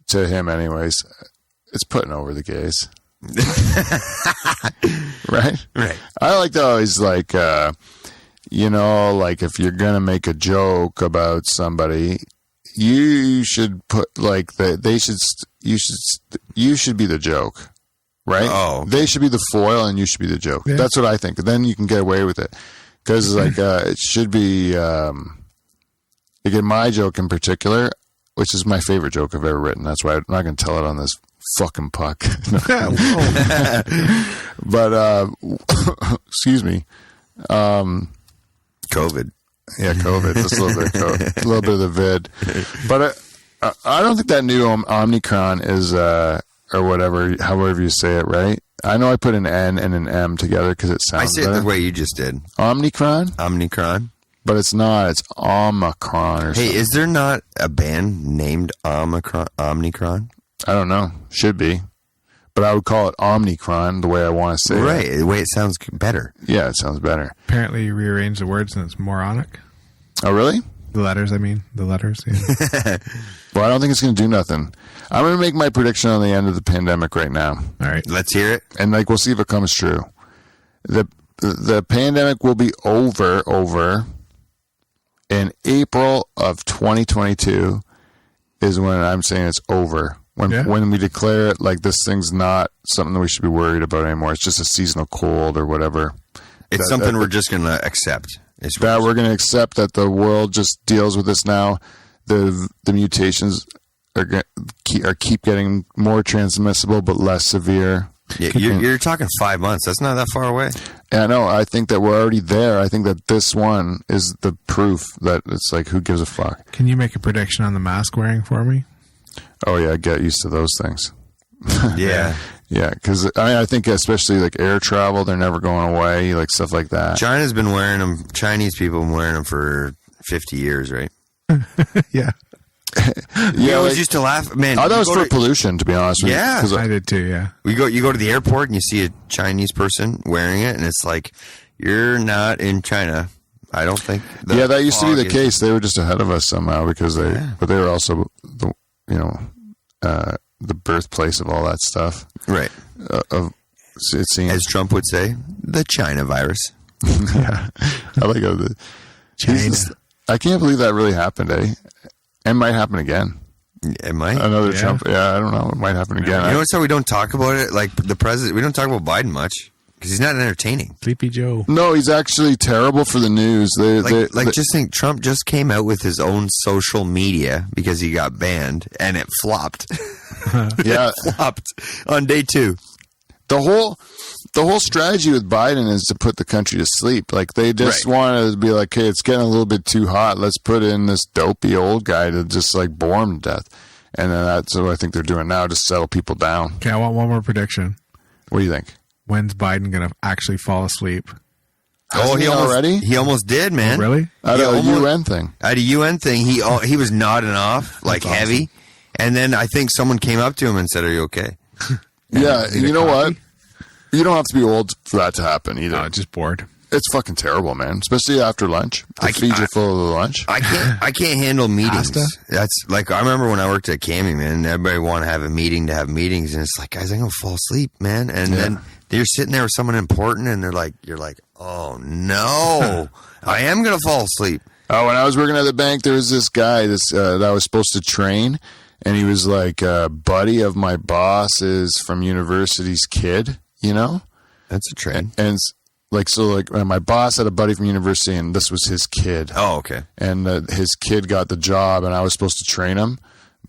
Speaker 1: to him anyways. It's putting over the gays. Right?
Speaker 3: Right.
Speaker 1: I like to always like, like if you're going to make a joke about somebody, you should put like you should be the joke. Right?
Speaker 3: Oh.
Speaker 1: They should be the foil and you should be the joke.
Speaker 2: Yeah.
Speaker 1: That's what I think. Then you can get away with it. Because it should be, like in my joke in particular, which is my favorite joke I've ever written. That's why I'm not going to tell it on this fucking puck. But, excuse me.
Speaker 3: COVID.
Speaker 1: Yeah, COVID. Just a little bit of COVID. A little bit of the vid. But I don't think that new Omicron is, or whatever, however you say it, right? I know I put an N and an M together because it
Speaker 3: I
Speaker 1: sounds
Speaker 3: say it
Speaker 1: better.
Speaker 3: the way you just did.
Speaker 1: Omicron?
Speaker 3: Omicron.
Speaker 1: But it's not. It's Omicron or
Speaker 3: Hey,
Speaker 1: something.
Speaker 3: is there not a band named Omicron?
Speaker 1: I don't know. Should be. But I would call it Omnicron the way I want to say it.
Speaker 3: Right, the way it sounds better.
Speaker 1: Yeah, it sounds better.
Speaker 2: Apparently, you rearrange the words and it's moronic.
Speaker 1: Oh, really?
Speaker 2: The letters, I mean. The letters. Yeah.
Speaker 1: Well, I don't think it's going to do nothing. I'm going to make my prediction on the end of the pandemic right now.
Speaker 2: All right.
Speaker 3: Let's hear it.
Speaker 1: And we'll see if it comes true. The pandemic will be over in April of 2022 is when I'm saying it's over. When we declare it like this thing's not something that we should be worried about anymore. It's just a seasonal cold or whatever.
Speaker 3: It's something we're just going to accept.
Speaker 1: That we're going to accept that the world just deals with this now. The mutations keep getting more transmissible but less severe.
Speaker 3: Yeah, you're talking 5 months. That's not that far away.
Speaker 1: Yeah, no, I think that we're already there. I think that this one is the proof that it's like, who gives a fuck?
Speaker 2: Can you make a prediction on the mask wearing for me?
Speaker 1: Oh, yeah, get used to those things.
Speaker 3: Yeah.
Speaker 1: Yeah, because I think especially like air travel, they're never going away, like stuff like that.
Speaker 3: China's been wearing them. Chinese people have been wearing them for 50 years, right?
Speaker 2: Yeah.
Speaker 3: We
Speaker 1: Yeah,
Speaker 3: always
Speaker 1: like,
Speaker 3: used to laugh, man.
Speaker 1: I thought it was
Speaker 3: you go
Speaker 1: for pollution, to be honest with you.
Speaker 3: Yeah.
Speaker 1: 'Cause
Speaker 2: I did too. Yeah.
Speaker 3: You go to the airport and you see a Chinese person wearing it, and it's like, you're not in China. I don't think.
Speaker 1: yeah, that used to be
Speaker 3: fog
Speaker 1: the
Speaker 3: is-
Speaker 1: case. They were just ahead of us somehow because but they were also the birthplace of all that stuff.
Speaker 3: Right.
Speaker 1: It seems.
Speaker 3: As Trump would say, the China virus.
Speaker 1: Yeah, I like how
Speaker 2: China.
Speaker 1: I can't believe that really happened, eh? And might happen again.
Speaker 3: It might.
Speaker 1: Another
Speaker 2: Yeah.
Speaker 1: Trump. Yeah, I don't know. It might happen again.
Speaker 3: You know what's how we don't talk about it? Like the president, we don't talk about Biden much because he's not entertaining.
Speaker 2: Sleepy Joe.
Speaker 1: No, he's actually terrible for the news.
Speaker 3: Just think, Trump just came out with his own social media because he got banned, and it flopped.
Speaker 1: yeah,
Speaker 3: Flopped on day 2.
Speaker 1: the whole strategy with Biden is to put the country to sleep. Like they just
Speaker 3: Right.
Speaker 1: want to be like, hey, it's getting a little bit too hot. Let's put in this dopey old guy to just like bore him to death. And then that's what I think they're doing now, just settle people down.
Speaker 2: Okay, I want one more prediction.
Speaker 1: What do you think?
Speaker 2: When's Biden gonna actually fall asleep?
Speaker 1: Hasn't he already?
Speaker 3: He almost did, man.
Speaker 2: Really?
Speaker 1: At
Speaker 3: He
Speaker 1: a
Speaker 3: almost-
Speaker 1: UN thing.
Speaker 3: At a UN thing, he was nodding off like
Speaker 2: That's
Speaker 3: heavy, and then I think someone came up to him and said, "Are you okay?"
Speaker 1: Yeah,
Speaker 2: Need a
Speaker 1: you know what?
Speaker 2: coffee?
Speaker 1: You don't have to be old for that to happen either.
Speaker 2: No, just bored.
Speaker 1: It's fucking terrible, man. Especially after lunch. They
Speaker 3: I-
Speaker 1: feed you full of the lunch.
Speaker 3: I can't handle meetings.
Speaker 2: Pasta?
Speaker 3: That's like I remember when I worked at Cami, man. Everybody want to have a meeting to have meetings, and it's like, guys, I'm gonna fall asleep, man. And then you're sitting there with someone important, and you're like, oh no, I am gonna fall asleep.
Speaker 1: Oh, when I was working at the bank, there was this guy that I was supposed to train, and he was like a buddy of my boss's from university's kid, you know?
Speaker 3: That's a trend.
Speaker 1: And my boss had a buddy from university, and this was his kid.
Speaker 3: Oh, okay.
Speaker 1: And his kid got the job, and I was supposed to train him,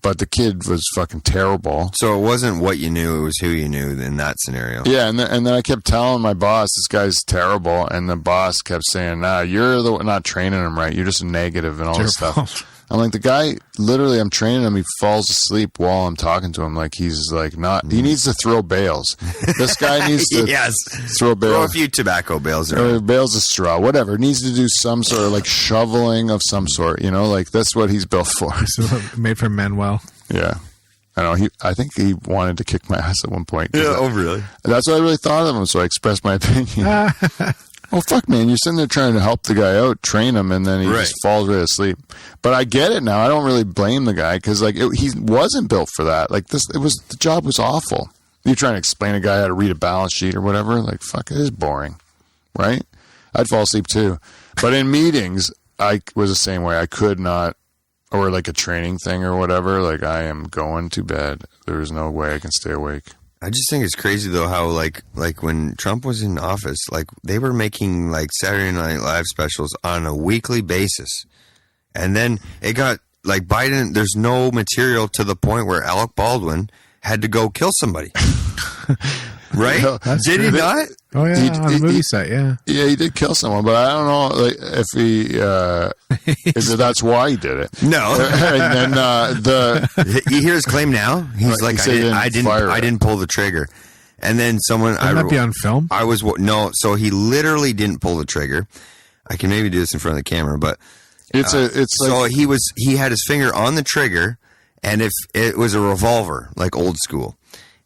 Speaker 1: but the kid was fucking terrible.
Speaker 3: So it wasn't what you knew; it was who you knew in that scenario.
Speaker 1: Yeah, and then I kept telling my boss, this guy's terrible, and the boss kept saying, nah, you're the one not training him right. You're just negative and all this
Speaker 2: Your
Speaker 1: stuff.
Speaker 2: fault.
Speaker 1: I'm like, the guy, literally, I'm training him. He falls asleep while I'm talking to him. Like, he's like not, he needs to throw bales. This guy needs to
Speaker 3: Yes.
Speaker 1: throw
Speaker 3: Throw a
Speaker 1: bales.
Speaker 3: few tobacco bales
Speaker 1: Or
Speaker 3: around.
Speaker 1: bales of straw, whatever. Needs to do some sort of like shoveling of some sort, you know, like that's what he's built for.
Speaker 2: Made for Manuel.
Speaker 1: Yeah. I know. I think he wanted to kick my ass at one point. 'Cause
Speaker 3: Yeah, oh, really?
Speaker 1: That's what I really thought of him, so I expressed my opinion. Well, fuck, man, you're sitting there trying to help the guy out, train him, and then he
Speaker 3: Right.
Speaker 1: just falls right asleep. But I get it now. I don't really blame the guy because like he wasn't built for that. Like the job was awful. You're trying to explain to a guy how to read a balance sheet or whatever. Like, fuck, it is boring, right? I'd fall asleep too. But in meetings, I was the same way. I could not, or like a training thing or whatever. Like, I am going to bed. There's no way I can stay awake.
Speaker 3: I just think it's crazy though how like when Trump was in office, like they were making like Saturday Night Live specials on a weekly basis, and then it got like Biden. There's no material to the point where Alec Baldwin had to go kill somebody, right?
Speaker 1: No,
Speaker 3: Did he not?
Speaker 2: Oh yeah,
Speaker 1: He-
Speaker 2: on the
Speaker 1: he-
Speaker 2: movie
Speaker 1: he-
Speaker 2: set. Yeah.
Speaker 1: Yeah, he did kill someone, but I don't know like, if that's why he did it.
Speaker 3: No.
Speaker 1: And then
Speaker 3: You hear his claim now. He's
Speaker 1: Right,
Speaker 3: like,
Speaker 1: he said he
Speaker 3: I
Speaker 1: didn't fire it.
Speaker 3: didn't pull the trigger, and then someone
Speaker 2: Wouldn't that be on film?
Speaker 3: I was no, so he literally didn't pull the trigger. I can maybe do this in front of the camera, but
Speaker 1: it's
Speaker 3: so
Speaker 1: like
Speaker 3: he had his finger on the trigger, and if it was a revolver, like old school,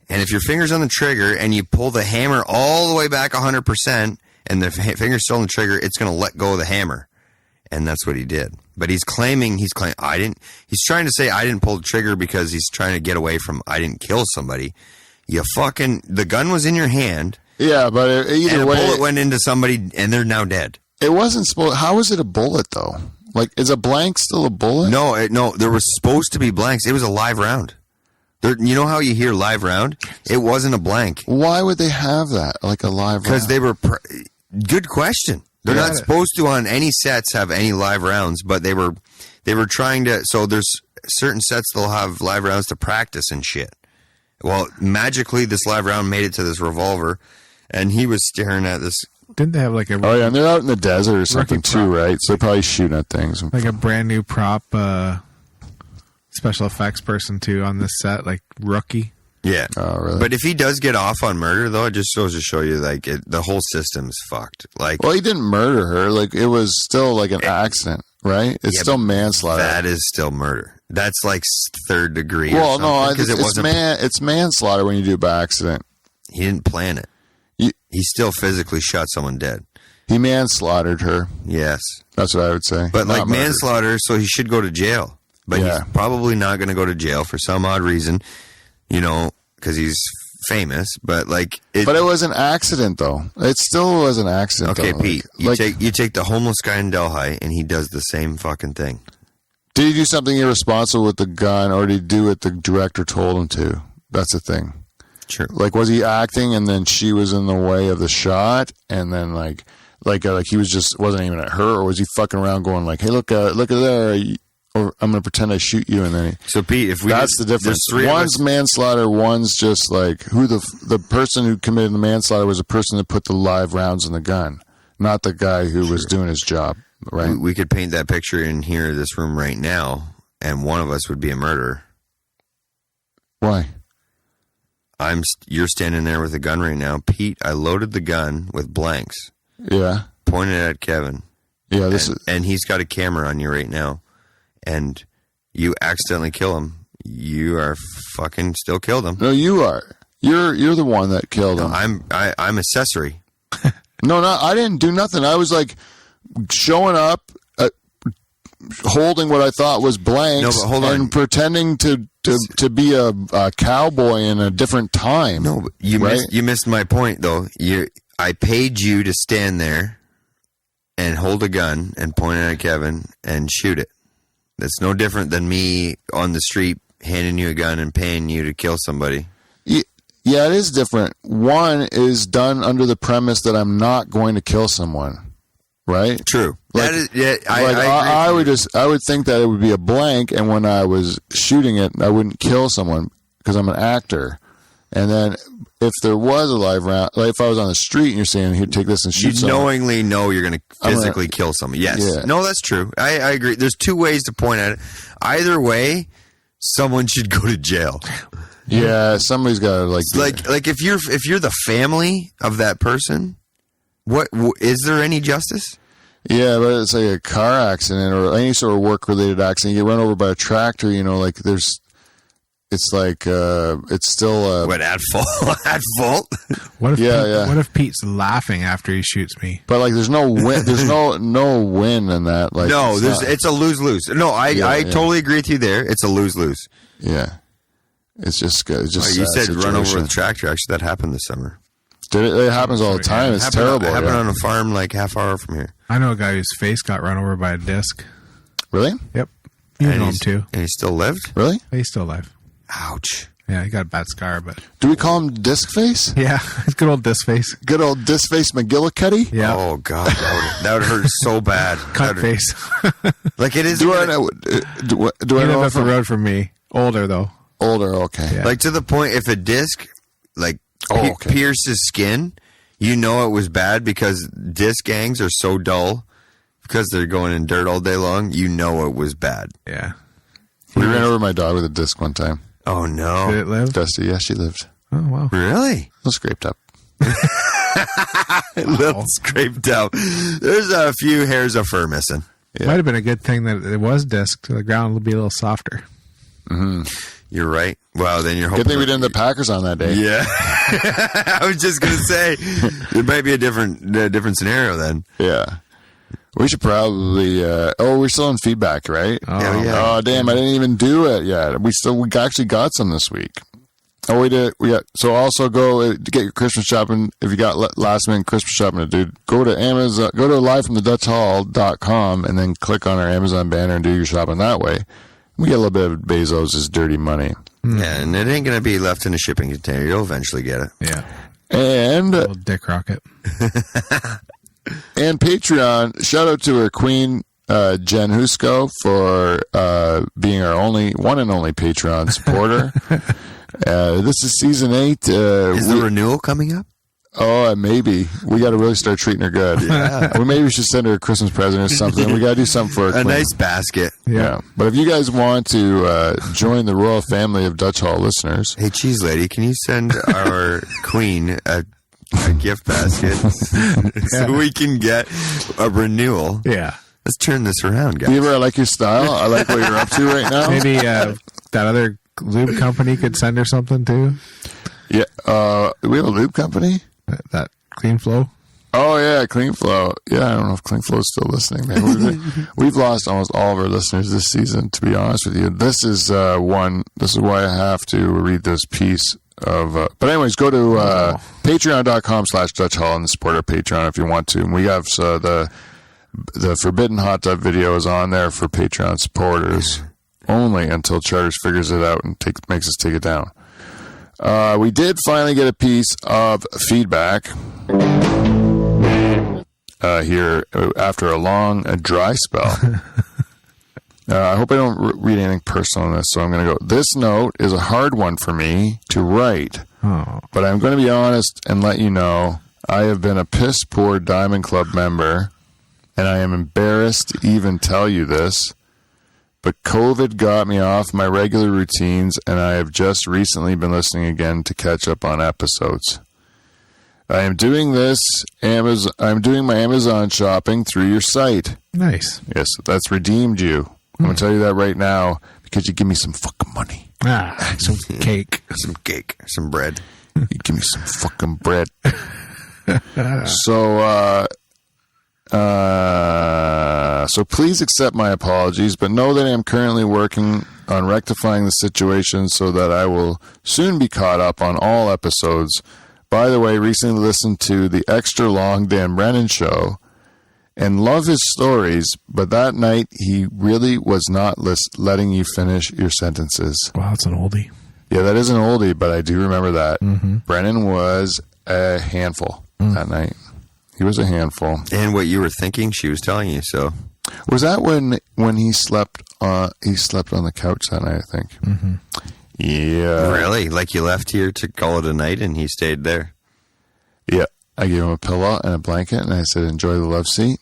Speaker 3: and if your finger's on the trigger and you pull the hammer all the way back 100%, and the finger's still on the trigger, it's going to let go of the hammer, and that's what he did. But he's claiming I didn't. He's trying to say I didn't pull the trigger because he's trying to get away from I didn't kill somebody. The gun was in your hand,
Speaker 1: yeah, but either
Speaker 3: and a
Speaker 1: way,
Speaker 3: bullet went into somebody, and they're now dead.
Speaker 1: it wasn't supposed. How is it a bullet though? Like, is a blank still a bullet?
Speaker 3: No, there was supposed to be blanks. It was a live round. You know how you hear live round? It wasn't a blank
Speaker 1: Why would they have that? Like a live?
Speaker 3: because
Speaker 1: round?
Speaker 3: they were. Good question. They're
Speaker 1: Yeah.
Speaker 3: not supposed to on any sets have any live rounds, but they were trying to. So there's certain sets they'll have live rounds to practice and shit. Well, magically, this live round made it to this revolver, and he was staring at this.
Speaker 2: Didn't they have like a
Speaker 1: Oh yeah, and they're out in the desert or something
Speaker 2: Rookie
Speaker 1: too,
Speaker 2: prop.
Speaker 1: right? So they're probably shooting at things.
Speaker 2: like a brand new prop special effects person too on this set, like rookie?
Speaker 3: Yeah.
Speaker 1: Oh really?
Speaker 3: But if he does get off on murder, though, it just goes to show you, like, the whole system's fucked. Like,
Speaker 1: Well, he didn't murder her. Like, it was still like an accident. right? It's
Speaker 3: Yeah,
Speaker 1: still
Speaker 3: but
Speaker 1: manslaughter.
Speaker 3: That is still murder. That's like third degree.
Speaker 1: Well, no, I think
Speaker 3: because
Speaker 1: it's manslaughter when you do it by accident.
Speaker 3: He didn't plan it. He still physically shot someone dead.
Speaker 1: He manslaughtered her.
Speaker 3: Yes.
Speaker 1: That's what I would say.
Speaker 3: But
Speaker 1: Not
Speaker 3: like
Speaker 1: murder.
Speaker 3: manslaughter, so he should go to jail. But
Speaker 1: Yeah.
Speaker 3: he's probably not going to go to jail for some odd reason, because he's famous. But like,
Speaker 1: But it was an accident, though. It still was an accident.
Speaker 3: okay,
Speaker 1: though.
Speaker 3: Pete, you take the homeless guy in Delhi, and he does the same fucking thing.
Speaker 1: Did he do something irresponsible with the gun, or did he do what the director told him to? That's the thing.
Speaker 3: Sure.
Speaker 1: Like, was he acting, and then she was in the way of the shot, and then like he was just wasn't aiming at her, or was he fucking around going like, "Hey, look at there," or I'm gonna pretend I shoot you, and then
Speaker 3: So Pete, if we
Speaker 1: that's the difference.
Speaker 3: there's three of
Speaker 1: One's
Speaker 3: us-
Speaker 1: manslaughter, one's just like who the person who committed the manslaughter was the person that put the live rounds in the gun, not the guy who was doing his job. Right?
Speaker 3: we could paint that picture in here, this room right now, and one of us would be a murderer.
Speaker 1: Why?
Speaker 3: You're standing there with a gun right now, Pete. I loaded the gun with blanks,
Speaker 1: Yeah.
Speaker 3: pointed it at Kevin,
Speaker 1: Yeah.
Speaker 3: and he's got a camera on you right now, and you accidentally kill him. You are fucking still killed him.
Speaker 1: No, you are. You're the one that killed him.
Speaker 3: I'm accessory.
Speaker 1: No, I didn't do nothing. I was like showing up, holding what I thought was blanks,
Speaker 3: No, but hold on.
Speaker 1: and pretending to be a cowboy in a different time.
Speaker 3: No, but you
Speaker 1: right?
Speaker 3: missed my point though. I paid you to stand there and hold a gun and point it at Kevin and shoot it. That's no different than me on the street handing you a gun and paying you to kill somebody.
Speaker 1: Yeah, it is different. One is done under the premise that I'm not going to kill someone, right?
Speaker 3: True.
Speaker 1: Like-
Speaker 3: that is, yeah,
Speaker 1: I
Speaker 3: agree.
Speaker 1: would think that it would be a blank, and when I was shooting it, I wouldn't kill someone because I'm an actor. And then if there was a live round, like if I was on the street and you're saying, "Here, take this and shoot
Speaker 3: You
Speaker 1: someone,"
Speaker 3: knowingly know you're going to physically kill someone. Yes.
Speaker 1: Yeah.
Speaker 3: No, that's true. I agree. There's two ways to point at it. Either way, someone should go to jail.
Speaker 1: yeah, somebody's got to
Speaker 3: Like if you're the family of that person, what is there any justice?
Speaker 1: Yeah, but it's like a car accident or any sort of work-related accident. You get run over by a tractor, it's like it's still
Speaker 3: What, at fault? At fault?
Speaker 2: What if
Speaker 1: Yeah.
Speaker 2: What if Pete's laughing after he shoots me?
Speaker 1: but like there's no win. There's no win in that. Like
Speaker 3: No,
Speaker 1: it's not-
Speaker 3: it's a lose-lose. No, I totally agree with you there. It's a lose-lose.
Speaker 1: yeah. It's just good. It's just
Speaker 3: You
Speaker 1: sad
Speaker 3: said run over
Speaker 1: situation.
Speaker 3: with a tractor. Actually, that happened this summer.
Speaker 1: Did it? It happens all the time. It's terrible.
Speaker 3: It happened
Speaker 1: yeah.
Speaker 3: on a farm like half hour from here.
Speaker 2: I know a guy whose face got run over by a disc.
Speaker 1: Really?
Speaker 2: Yep. You
Speaker 3: And
Speaker 2: know him
Speaker 3: he's-
Speaker 2: too.
Speaker 3: And he still lived?
Speaker 1: Really?
Speaker 2: He's still alive.
Speaker 3: Ouch.
Speaker 2: Yeah, he got a bad scar, but
Speaker 1: Do we call him disc face?
Speaker 2: yeah, it's good old disc face.
Speaker 1: Good old disc face McGillicuddy?
Speaker 2: Yeah,
Speaker 3: Oh, God. That would hurt so bad.
Speaker 2: cut
Speaker 3: That would-
Speaker 2: face.
Speaker 3: Like it is.
Speaker 1: Do I know? Do
Speaker 2: He
Speaker 1: I
Speaker 2: lived
Speaker 1: know
Speaker 2: up
Speaker 1: if
Speaker 2: the
Speaker 1: I'm
Speaker 2: road from me. Older though.
Speaker 1: older? Okay.
Speaker 2: Yeah.
Speaker 3: Like to the point, if a disc like
Speaker 1: Oh, okay.
Speaker 3: pierces skin, you know it was bad because disc gangs are so dull because they're going in dirt all day long. You know it was bad.
Speaker 2: Yeah.
Speaker 1: We ran over my dog with a disc one time.
Speaker 3: Oh
Speaker 2: Did
Speaker 3: no!
Speaker 2: it live?
Speaker 1: Dusty, yeah, she lived.
Speaker 2: Oh wow.
Speaker 3: Really?
Speaker 1: A little scraped up.
Speaker 3: A little scraped out. There's a few hairs of fur missing.
Speaker 1: Yeah.
Speaker 2: Might have been a good thing that it was disc. The ground will be a little softer.
Speaker 3: You're right. Well, then you're hoping.
Speaker 1: Good thing we didn't have the Packers on that day.
Speaker 3: Yeah, I was just gonna say it might be a different scenario then.
Speaker 1: Yeah. We should probably. We're still in feedback, right?
Speaker 3: Oh, yeah.
Speaker 1: Oh, damn! I didn't even do it yet. We actually got some this week. Oh, we did. We got. So also go to get your Christmas shopping. If you got last minute Christmas shopping to do, go to Amazon. Go to livefromthedutchhall.com and then click on our Amazon banner and do your shopping that way. We get a little bit of Bezos' dirty money.
Speaker 3: Yeah, and it ain't gonna be left in a shipping container. You'll eventually get it.
Speaker 2: Yeah.
Speaker 1: And
Speaker 2: Little dick rocket.
Speaker 1: and Patreon. Shout out to our queen, Jen Husko, for being our one and only Patreon supporter. This is season 8.
Speaker 3: Is the renewal coming up?
Speaker 1: Maybe we got to really start treating her good. Yeah. Maybe we should send her a Christmas present or something. We got to do something for her.
Speaker 3: A nice basket.
Speaker 1: Yeah. But if you guys want to join the royal family of Dutch Hall listeners,
Speaker 3: Hey, cheese lady, can you send our queen a gift basket so we can get a renewal?
Speaker 2: Yeah.
Speaker 3: Let's turn this around, guys.
Speaker 1: Beaver, I like your style. I like what you're up to right now.
Speaker 2: Maybe that other lube company could send her something too.
Speaker 1: Yeah. We have a lube company?
Speaker 2: That Clean Flow.
Speaker 1: Oh, yeah, Clean Flow. Yeah, I don't know if Clean Flow is still listening. Man. We've lost almost all of our listeners this season, to be honest with you. This is this is why I have to read this piece of... but anyways, go to patreon.com/Dutch Hall and support our Patreon if you want to. And we have the Forbidden Hot Tub video is on there for Patreon supporters only until Charters figures it out and makes us take it down. We did finally get a piece of feedback here after a long dry spell. I hope I don't read anything personal in this, so I'm going to go. This note is a hard one for me to write, but I'm going to be honest and let you know I have been a piss poor Diamond Club member, and I am embarrassed to even tell you this, but COVID got me off my regular routines, and I have just recently been listening again to catch up on episodes. I am doing I'm doing my Amazon shopping through your site.
Speaker 2: Nice.
Speaker 1: Yes, that's redeemed you. I'm going to tell you that right now because you give me some fucking money.
Speaker 2: Some cake.
Speaker 3: Some cake. Some bread.
Speaker 1: You give me some fucking bread. So please accept my apologies, but know that I am currently working on rectifying the situation so that I will soon be caught up on all episodes. By the way, recently listened to the extra long Dan Brennan show and love his stories, but that night he really was not letting you finish your sentences.
Speaker 2: Wow, that's an oldie.
Speaker 1: Yeah, that is an oldie, but I do remember that.
Speaker 2: Mm-hmm.
Speaker 1: Brennan was a handful that night. He was a handful.
Speaker 3: And what you were thinking, she was telling you, so.
Speaker 1: Was that when he slept on the couch that night, I think?
Speaker 2: Mm-hmm.
Speaker 1: Yeah.
Speaker 3: Really? Like you left here to call it a night and he stayed there?
Speaker 1: Yeah. I gave him a pillow and a blanket, and I said, enjoy the love seat.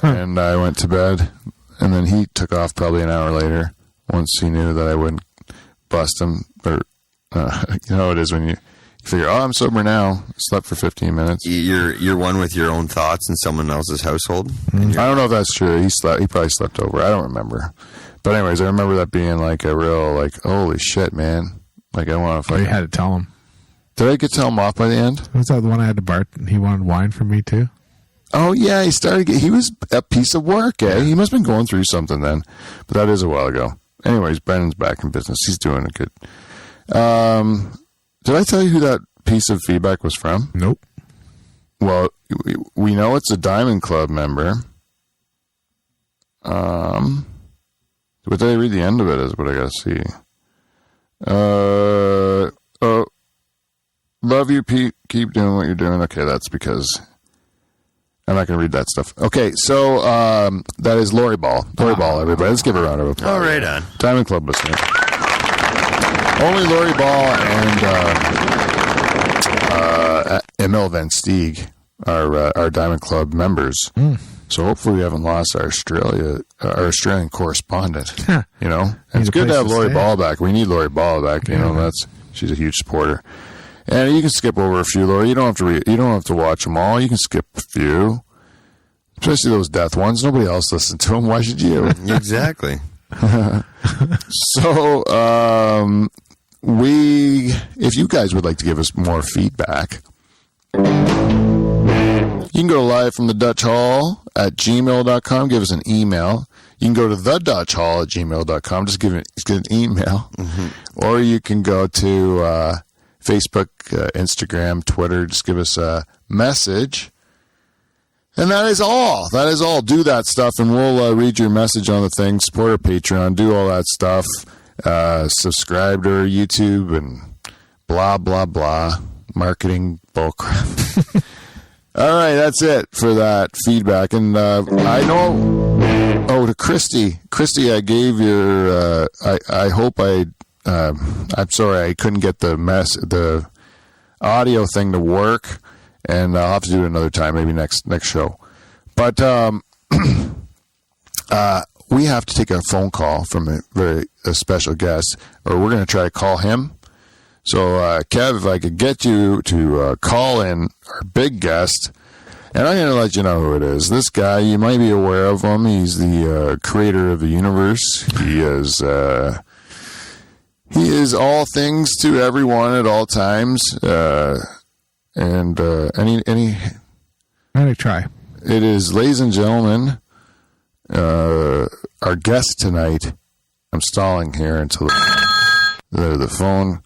Speaker 1: And I went to bed, and then he took off probably an hour later once he knew that I wouldn't bust him. Or, you know how it is when you figure, I'm sober now. Slept for 15 minutes.
Speaker 3: You're one with your own thoughts in someone else's household?
Speaker 1: I don't know if that's true. He probably slept over. I don't remember. But anyways, I remember that being like a real, like, holy shit, man. Like, I want to
Speaker 2: You had to tell him.
Speaker 1: Did I tell him off by the end?
Speaker 2: Was that the one I had to Bart? He wanted wine from me too?
Speaker 1: Oh, yeah. He was a piece of work, eh? He must have been going through something then. But that is a while ago. Anyways, Brennan's back in business. He's doing it good. Did I tell you who that piece of feedback was from?
Speaker 2: Nope.
Speaker 1: Well, we know it's a Diamond Club member. But did I read the end of it is what I got to see. Love you, Pete. Keep doing what you're doing. Okay, that's because I'm not going to read that stuff. Okay, so that is Lori Ball. Lori Ball, everybody. Let's give her a round of applause.
Speaker 3: Oh, right on.
Speaker 1: Diamond Club listener. Only Lori Ball and Emil Van Steeg are Diamond Club members. So hopefully we haven't lost our Australian correspondent. You know, and it's good to have Lori Ball back. We need Lori Ball back. You know, she's a huge supporter. And you can skip over a few, Lori. You don't have to you don't have to watch them all. You can skip a few, especially those death ones. Nobody else listened to them. Why should you?
Speaker 3: Exactly.
Speaker 1: So, if you guys would like to give us more feedback, you can go live from the Dutch Hall at gmail.com. Give us an email. You can go to thedutchhall@gmail.com. Just give an email. Mm-hmm. Or you can go to Facebook, Instagram, Twitter. Just give us a message. And that is all. That is all. Do that stuff, and we'll read your message on the thing. Support our Patreon. Do all that stuff. Subscribe to our YouTube and blah, blah, blah. Marketing bullcrap. All right, that's it for that feedback. And I know... Oh, to Christy. Christy, I gave your... I hope I'm sorry I couldn't get the audio thing to work, and I'll have to do it another time, maybe next show. But we have to take a phone call from a special guest, or we're going to try to call him. So, Kev, if I could get you to call in our big guest, And I'm going to let you know who it is. This guy, you might be aware of him. He's the creator of the universe. He is all things to everyone at all times. And any.
Speaker 2: I'm going to try.
Speaker 1: It is, ladies and gentlemen, our guest tonight. I'm stalling here until the phone.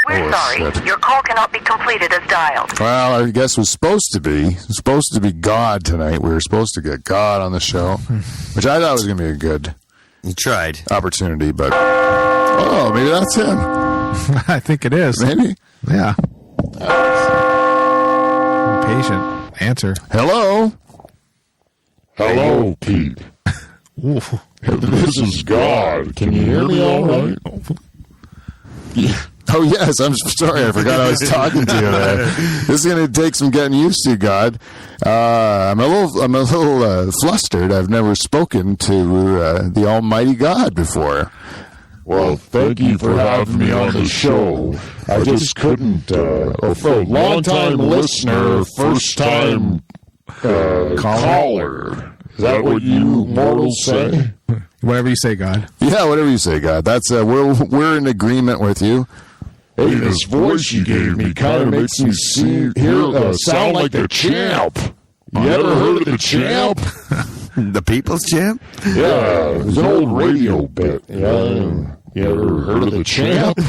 Speaker 7: We're sorry.
Speaker 1: Shit.
Speaker 7: Your call cannot be completed as dialed.
Speaker 1: Well, our guest was supposed to be God tonight. We were supposed to get God on the show, which I thought was going to be a good
Speaker 3: You tried.
Speaker 1: opportunity, but oh, maybe that's him.
Speaker 2: I think it is.
Speaker 1: Maybe.
Speaker 2: Yeah. Impatient. Answer.
Speaker 1: Hello.
Speaker 8: Hello, Pete.
Speaker 2: Oof.
Speaker 8: This is God. Can you hear me all right?
Speaker 1: Oh yes, I'm sorry. I forgot I was talking to you there. This is going to take some getting used to, God. I'm a little flustered. I've never spoken to the Almighty God before.
Speaker 8: Well, thank you for having me on the show. I just couldn't. Long-time listener, first-time caller. Is that what you mortals say?
Speaker 2: Whatever you say, God.
Speaker 1: Yeah, whatever you say, God. That's we're in agreement with you.
Speaker 8: Hey, this voice you gave me kind of makes me sound like the Champ. You ever heard of the Champ?
Speaker 3: The People's Champ?
Speaker 8: Yeah, it was an old radio bit. Yeah, you ever heard of the Champ?
Speaker 2: A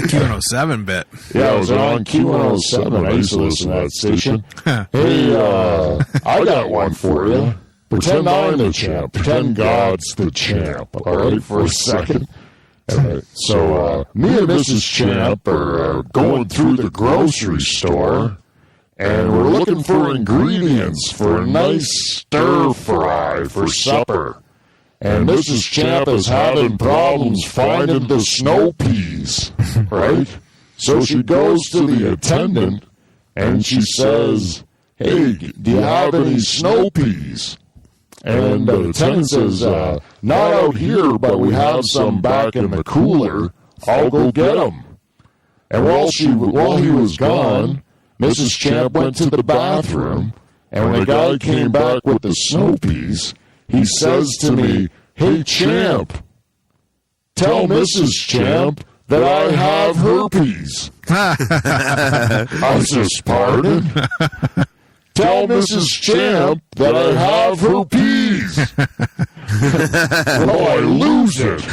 Speaker 2: Q107 bit.
Speaker 8: Yeah, it was on Q107. I used to listen to that station. Hey, I got one for you. Pretend I'm the champ. Pretend God's the champ. All right, for a second. So, me and Mrs. Champ are going through the grocery store, and we're looking for ingredients for a nice stir fry for supper. And Mrs. Champ is having problems finding the snow peas, right? So she goes to the attendant, and she says, "Hey, do you have any snow peas?" And the attendant says, "Not out here, but we have some back in the cooler. I'll go get them." And while he was gone, Mrs. Champ went to the bathroom, and when the guy came back with the snow peas, he says to me, "Hey, Champ, tell Mrs. Champ that I have herpes." I says, "Pardon?" "Tell Mrs. Champ that I have herpes." Well, I lose it.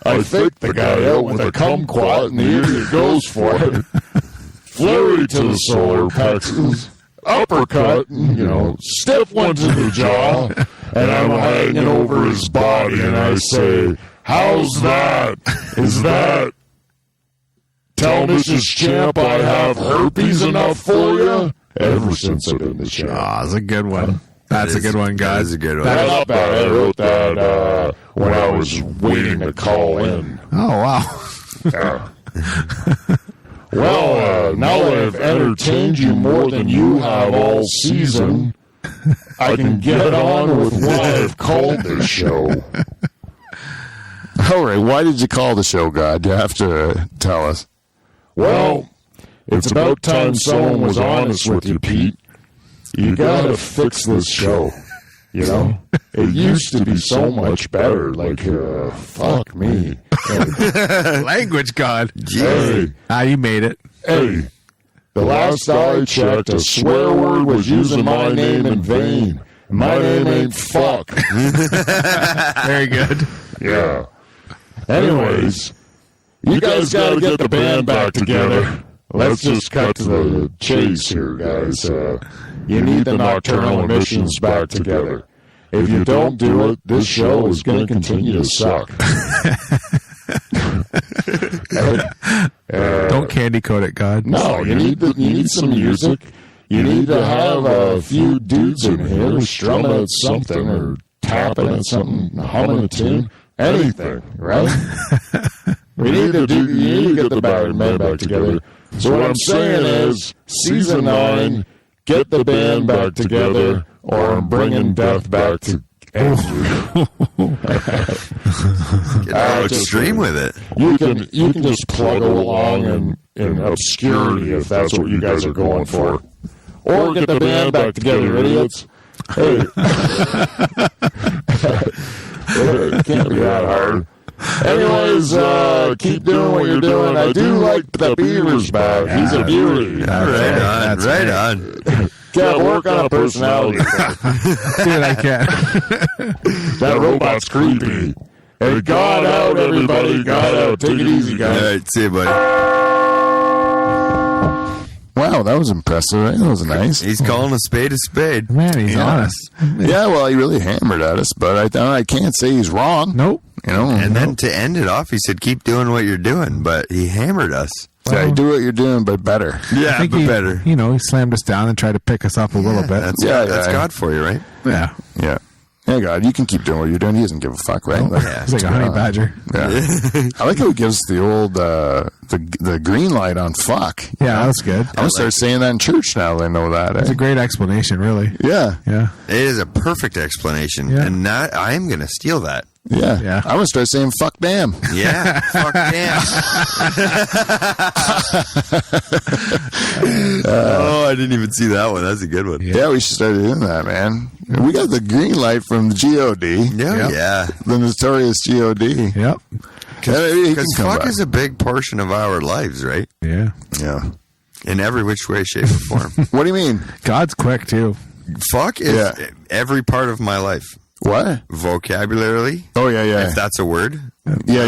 Speaker 8: I fake the guy out with a kumquat, and the idiot goes for it. Flurry to the solar plexus, uppercut, stiff one to the jaw, and I'm hanging over his body, and I say, "How's that? Is that? Tell Mrs. Champ I have herpes enough for you?" Ever since I've been the champ.
Speaker 2: Oh, that's a good one. That's a good one,
Speaker 3: That
Speaker 2: guys.
Speaker 3: is a good one.
Speaker 8: That's not bad. I wrote that when I was waiting to call in.
Speaker 2: Oh, wow.
Speaker 8: Well, now that I've entertained you more than you have all season, I can get on with what I've called this show.
Speaker 1: All right, why did you call the show, God? You have to tell us.
Speaker 8: Well, it's about time someone was honest with you, Pete. You gotta fix this show. It used to be so much better. Like, fuck me.
Speaker 2: Language, God.
Speaker 8: Hey,
Speaker 2: You made it.
Speaker 8: hey, the last I checked, a swear word was using my name in vain. My name ain't fuck.
Speaker 2: Very good.
Speaker 8: Yeah. Anyways, you guys gotta get the band back together. Let's just cut to the chase here, guys. You need the Nocturnal Emissions back together. If you don't do it, this show is going to continue to suck.
Speaker 2: Don't candy coat it, God.
Speaker 8: No, you need some music. You need to have a few dudes in here strumming at something or tapping at something, humming a tune, anything, right? You need to get the band back together. So what I'm saying is, season 9, get the band back together, or I'm bringing death back to Andrew.
Speaker 3: Get all extreme with it.
Speaker 8: You can just plug along, and in obscurity if that's what you guys are going for. Or get the band back together, you idiots. Hey. It can't be that hard. Anyways, keep doing what you're doing. I do like the Beaver's back. He's a beauty.
Speaker 3: Right on.
Speaker 8: Can't work on a personality.
Speaker 2: See what I can.
Speaker 8: That robot's creepy. Hey, God out, everybody. God out. Take it easy,
Speaker 3: All
Speaker 8: guys.
Speaker 3: right, see you, buddy.
Speaker 1: Wow, that was impressive. Right? That was nice.
Speaker 3: He's calling a spade a spade.
Speaker 2: Man, he's honest.
Speaker 1: Yeah, well, he really hammered at us, but I can't say he's wrong.
Speaker 2: Nope.
Speaker 1: You know,
Speaker 3: And then to end it off, he said, keep doing what you're doing, but he hammered us.
Speaker 1: yeah, you do what you're doing, but better.
Speaker 3: Yeah,
Speaker 2: I think
Speaker 3: but
Speaker 2: he,
Speaker 3: better.
Speaker 2: You know, he slammed us down and tried to pick us up a little bit.
Speaker 3: That's God for you, right?
Speaker 2: Yeah.
Speaker 1: Yeah. Yeah, God, you can keep doing what you're doing. He doesn't give a fuck, right? Like,
Speaker 2: He's like a honey badger.
Speaker 1: yeah. I like how he gives the old the green light on fuck.
Speaker 2: Yeah, that's good.
Speaker 1: I'm gonna start saying that in church now. They know that.
Speaker 2: It's a great explanation, really.
Speaker 1: Yeah.
Speaker 2: Yeah.
Speaker 3: It is a perfect explanation,
Speaker 2: Yeah.
Speaker 3: and not, I am going to steal that.
Speaker 1: Yeah.
Speaker 2: Yeah.
Speaker 1: I'm gonna start saying fuck damn.
Speaker 3: Yeah, fuck damn. Oh, I didn't even see that one. That's a good one.
Speaker 1: Yeah, we should start doing that, man. We got the green light from the GOD.
Speaker 3: Yeah.
Speaker 1: The notorious GOD.
Speaker 2: Yep.
Speaker 3: Because fuck is a big portion of our lives, right?
Speaker 2: Yeah.
Speaker 1: Yeah.
Speaker 3: In every which way, shape, or form.
Speaker 1: What do you mean?
Speaker 2: God's quick, too.
Speaker 3: Fuck is every part of my life.
Speaker 1: What?
Speaker 3: Vocabulary,
Speaker 1: Oh yeah.
Speaker 3: if that's a word.
Speaker 1: Yeah,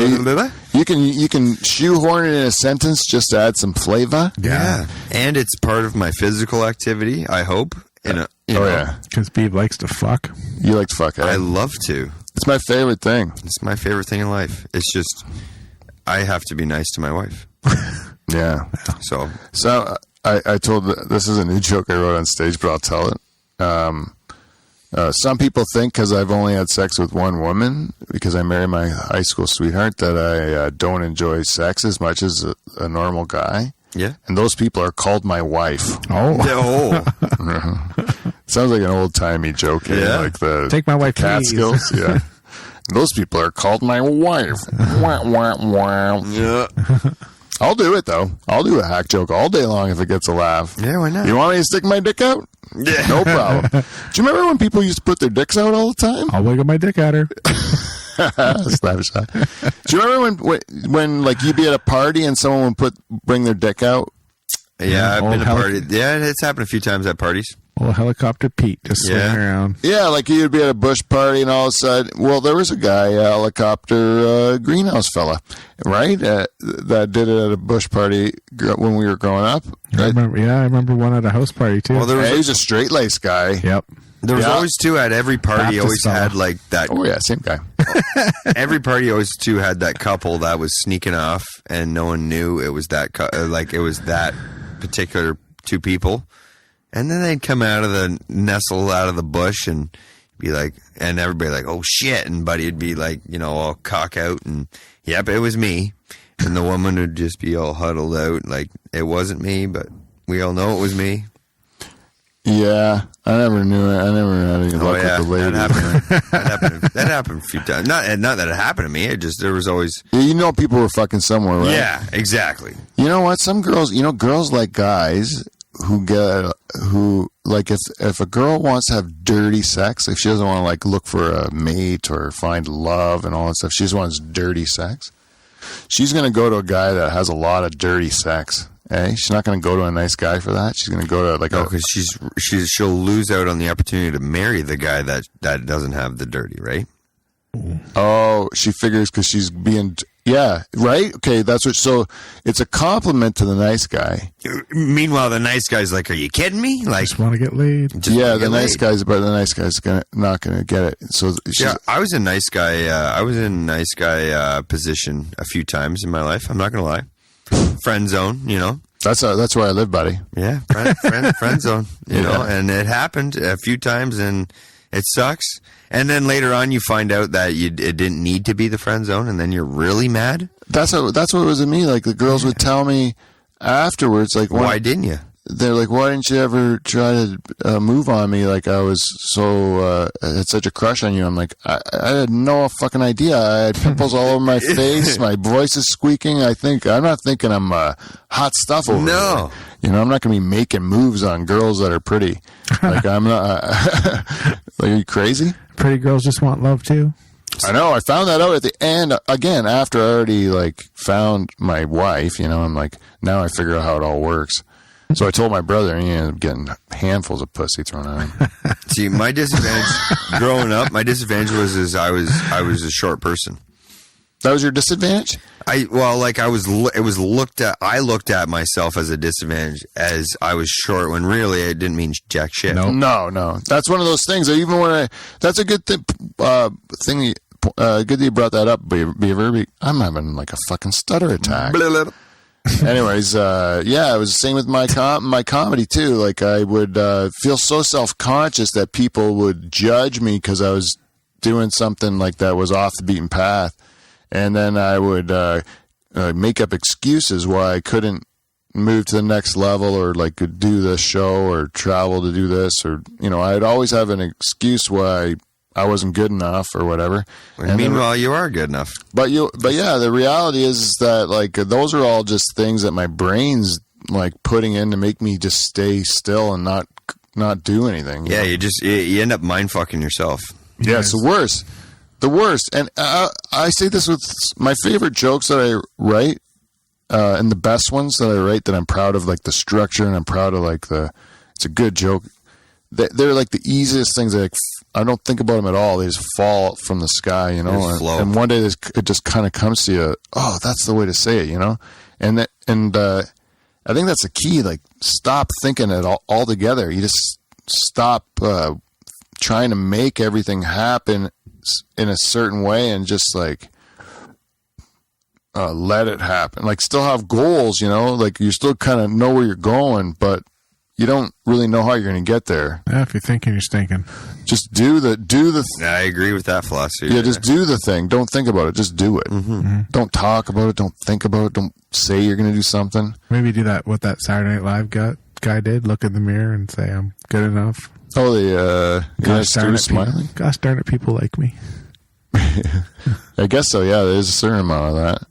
Speaker 1: you can shoehorn it in a sentence just to add some flavor.
Speaker 3: Yeah. And it's part of my physical activity, I hope.
Speaker 1: Yeah.
Speaker 2: Because Beeb likes to fuck.
Speaker 1: You like to fuck, eh?
Speaker 3: I love to.
Speaker 1: It's my favorite thing.
Speaker 3: It's my favorite thing in life. It's just, I have to be nice to my wife.
Speaker 1: Yeah.
Speaker 3: So
Speaker 1: I told this is a new joke I wrote on stage, but I'll tell it. Some people think because I've only had sex with one woman, because I married my high school sweetheart, that I don't enjoy sex as much as a normal guy.
Speaker 3: yeah.
Speaker 1: And those people are called my wife.
Speaker 2: Oh.
Speaker 1: Sounds like an old timey joke.
Speaker 3: Yeah.
Speaker 1: Like the
Speaker 2: Take my wife, please.
Speaker 1: Catskills. Yeah. Those people are called my wife. Wah, wah, wah.
Speaker 3: Yeah.
Speaker 1: I'll do it though. I'll do a hack joke all day long if it gets a laugh.
Speaker 3: Yeah, why not?
Speaker 1: You want me to stick my dick out?
Speaker 3: Yeah.
Speaker 1: No problem. Do you remember when people used to put their dicks out all the time?
Speaker 2: I'll wiggle my dick at her.
Speaker 1: Slap shot. Do you remember when like you'd be at a party and someone would bring their dick out?
Speaker 3: Yeah, I've
Speaker 2: Old
Speaker 3: been to parties. Yeah, it's happened a few times at parties.
Speaker 2: Little helicopter Pete just swinging around.
Speaker 1: Yeah, like you'd be at a bush party and all of a sudden, well, there was a guy, a helicopter greenhouse fella, right? That did it at a bush party when we were growing up.
Speaker 2: I remember one at a house party, too.
Speaker 3: Well, there was
Speaker 1: He was a straight-laced guy.
Speaker 2: Yep.
Speaker 3: There was always two at every party.
Speaker 2: Baptist
Speaker 3: Always
Speaker 2: fella.
Speaker 3: had like that.
Speaker 1: Oh, yeah, same guy.
Speaker 3: Every party always too had that couple that was sneaking off, and no one knew it was that. Like it was that particular two people, and then they'd come out of the nestle out of the bush and be like, and everybody like, oh shit, and Buddy would be like, all cock out, and yep, it was me, and the woman would just be all huddled out, like it wasn't me, but we all know it was me.
Speaker 1: Yeah, I never knew it. I never had any luck with the lady.
Speaker 3: That happened a few times. Not that it happened to me. It just there was always.
Speaker 1: Yeah, people were fucking somewhere, right?
Speaker 3: Yeah, exactly.
Speaker 1: You know what? Some girls, girls like guys who like if a girl wants to have dirty sex, if she doesn't want to like look for a mate or find love and all that stuff, she just wants dirty sex. She's gonna go to a guy that has a lot of dirty sex. Hey, she's not going to go to a nice guy for that. She's going to go to
Speaker 3: because she'll lose out on the opportunity to marry the guy that doesn't have the dirty, right?
Speaker 1: Oh, she figures because she's being right. Okay, that's what. So it's a compliment to the nice guy.
Speaker 3: Meanwhile, the nice guy's like, "Are you kidding me?" Like,
Speaker 2: Just want to get laid.
Speaker 1: The nice guy's, but the nice guy's not going to get it. So
Speaker 3: I was in nice guy. I was in nice guy position a few times in my life. I'm not going to lie. Friend zone,
Speaker 1: That's where I live, buddy.
Speaker 3: Yeah, friend zone, know, and it happened a few times, and it sucks. And then later on, you find out that it didn't need to be the friend zone, and then you're really mad.
Speaker 1: That's what it was in me. Like the girls would tell me afterwards, like,
Speaker 3: why didn't you?
Speaker 1: they're like, why didn't you ever try to move on me? Like I was so had such a crush on you. I'm like, I had no fucking idea. I had pimples all over my face. My voice is squeaking. I'm not thinking I'm hot stuff over here. You know, I'm not gonna be making moves on girls that are pretty. Like I'm not. Like, are you crazy?
Speaker 2: Pretty girls just want love too.
Speaker 1: I know. I found that out at the end again after I already like found my wife. You know, I'm like, now I figure out how it all works. So I told my brother, and he ended up getting handfuls of pussy thrown at him.
Speaker 3: See, my disadvantage growing up, was I was a short person.
Speaker 1: That was your disadvantage?
Speaker 3: I looked at myself as a disadvantage as I was short when really it didn't mean jack shit.
Speaker 1: No. That's one of those things. Even when that's a good thing. Good that you brought that up, Beaver. I'm having like a fucking stutter attack. Anyways, it was the same with my comedy too. Like I would feel so self-conscious that people would judge me because I was doing something like that was off the beaten path, and then I would make up excuses why I couldn't move to the next level or like do this show or travel to do this, or I'd always have an excuse why I wasn't good enough or whatever.
Speaker 3: And meanwhile, you are good enough.
Speaker 1: But yeah, the reality is that like those are all just things that my brain's like putting in to make me just stay still and not do anything.
Speaker 3: Yeah, you end up mind fucking yourself.
Speaker 1: Yeah, it's the worst. And I say this with my favorite jokes that I write, and the best ones that I write that I'm proud of, like the structure, and I'm proud of like it's a good joke. They're like the easiest things. Like I don't think about them at all. They just fall from the sky, and one day it just kind of comes to you. Oh, that's the way to say it, And I think that's the key. Like, stop thinking it all together. You just stop trying to make everything happen in a certain way, and just like let it happen. Like, still have goals, Like, you still kind of know where you're going, but you don't really know how you're going to get there.
Speaker 2: Yeah, if you're thinking, you're stinking.
Speaker 1: Just do the
Speaker 3: Yeah, I agree with that philosophy.
Speaker 1: Yeah, just do the thing. Don't think about it. Just do it. Mm-hmm. Don't talk about it. Don't think about it. Don't say you're going to do something.
Speaker 2: Maybe do what that Saturday Night Live guy did. Look in the mirror and say, I'm good enough.
Speaker 1: Oh, gosh
Speaker 2: darn it, people like me.
Speaker 1: I guess so, yeah. There's a certain amount of that.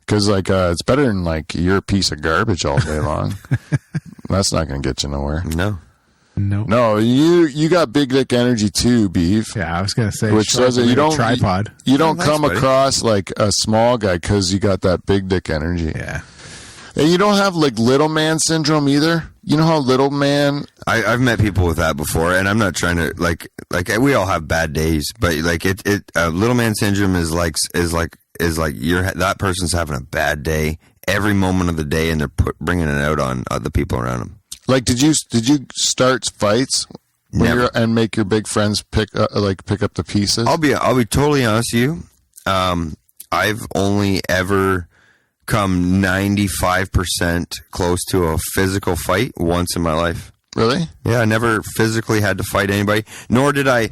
Speaker 1: Because, it's better than, you're a piece of garbage all day long. That's not going to get you nowhere. No, you got big dick energy too, Beef.
Speaker 2: Yeah, I was going to say,
Speaker 1: which says that you don't
Speaker 2: tripod.
Speaker 1: You don't come across like a small guy because you got that big dick energy.
Speaker 2: Yeah,
Speaker 1: and you don't have little man syndrome either. You know how little man.
Speaker 3: I've met people with that before, and I'm not trying to like we all have bad days, but little man syndrome is like that person's having a bad day every moment of the day, and they're bringing it out on the people around them.
Speaker 1: Like, did you start fights and make your big friends pick up the pieces?
Speaker 3: I'll be totally honest with you. I've only ever come 95% close to a physical fight once in my life.
Speaker 1: Really?
Speaker 3: Yeah, I never physically had to fight anybody, nor did I.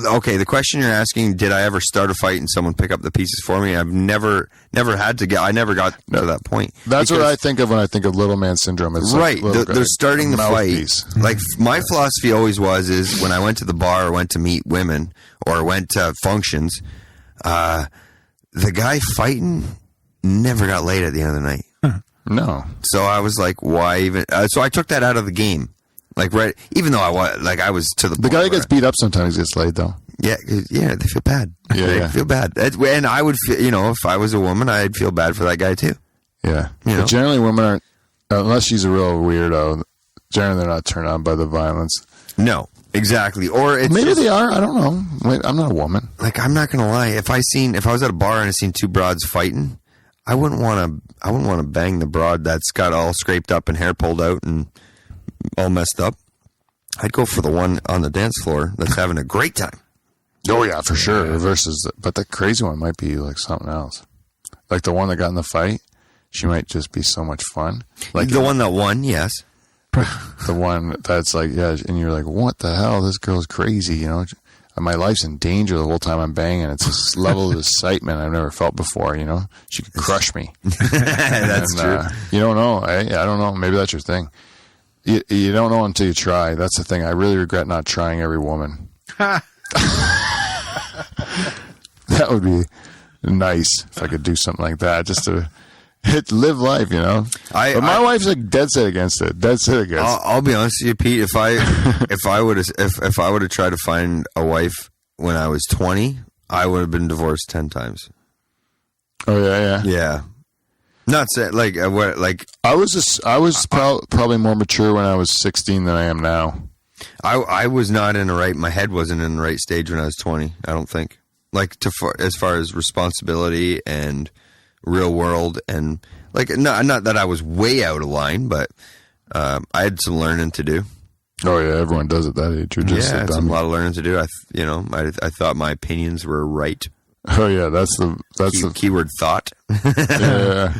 Speaker 3: Okay, the question you're asking, did I ever start a fight and someone pick up the pieces for me? I've never had to get. I never got to that point.
Speaker 1: That's what I think of when I think of little man syndrome. It's
Speaker 3: right. They're starting the fight. Like, my philosophy always is when I went to the bar or went to meet women or went to functions, the guy fighting never got laid at the end of the night.
Speaker 1: No.
Speaker 3: So I was like, why even? So I took that out of the game. Like, right, even though I was to the
Speaker 1: guy that gets beat up sometimes gets laid though.
Speaker 3: Yeah, they feel bad.
Speaker 1: Yeah,
Speaker 3: they feel bad. And I would feel, if I was a woman, I'd feel bad for that guy too.
Speaker 1: Yeah, but generally women aren't, unless she's a real weirdo. Generally, they're not turned on by the violence.
Speaker 3: No, exactly. Or it's
Speaker 1: maybe they are. I don't know. Wait, I'm not a woman.
Speaker 3: Like, I'm not gonna lie. If I was at a bar and I seen two broads fighting, I wouldn't want to bang the broad that's got all scraped up and hair pulled out and all messed up. I'd go for the one on the dance floor that's having a great time.
Speaker 1: Oh yeah, for sure. But the crazy one might be like something else. Like the one that got in the fight, she might just be so much fun. Like
Speaker 3: the one that won, yes.
Speaker 1: The one that's like, yeah, and you're like, what the hell? This girl's crazy, My life's in danger the whole time I'm banging. It's this level of excitement I've never felt before, She could crush me.
Speaker 3: That's true.
Speaker 1: You don't know. I don't know. Maybe that's your thing. You don't know until you try. That's the thing. I really regret not trying every woman. That would be nice if I could do something like that, just to live life, you know. But my wife's like dead set against it. Dead set against.
Speaker 3: I'll be honest with you, Pete. If I would have tried to find a wife when I was 20, I would have been divorced 10 times.
Speaker 1: Oh yeah.
Speaker 3: Yeah. Not saying like what like
Speaker 1: I was probably more mature when I was 16 than I am now.
Speaker 3: I was not in the right. My head wasn't in the right stage when I was 20. I don't think like as far as responsibility and real world and like not that I was way out of line, but I had some learning to do.
Speaker 1: Oh yeah, everyone does at that age. You're just
Speaker 3: I had a lot of learning to do. I thought my opinions were right.
Speaker 1: Oh yeah, that's the
Speaker 3: keyword thought.
Speaker 1: Yeah.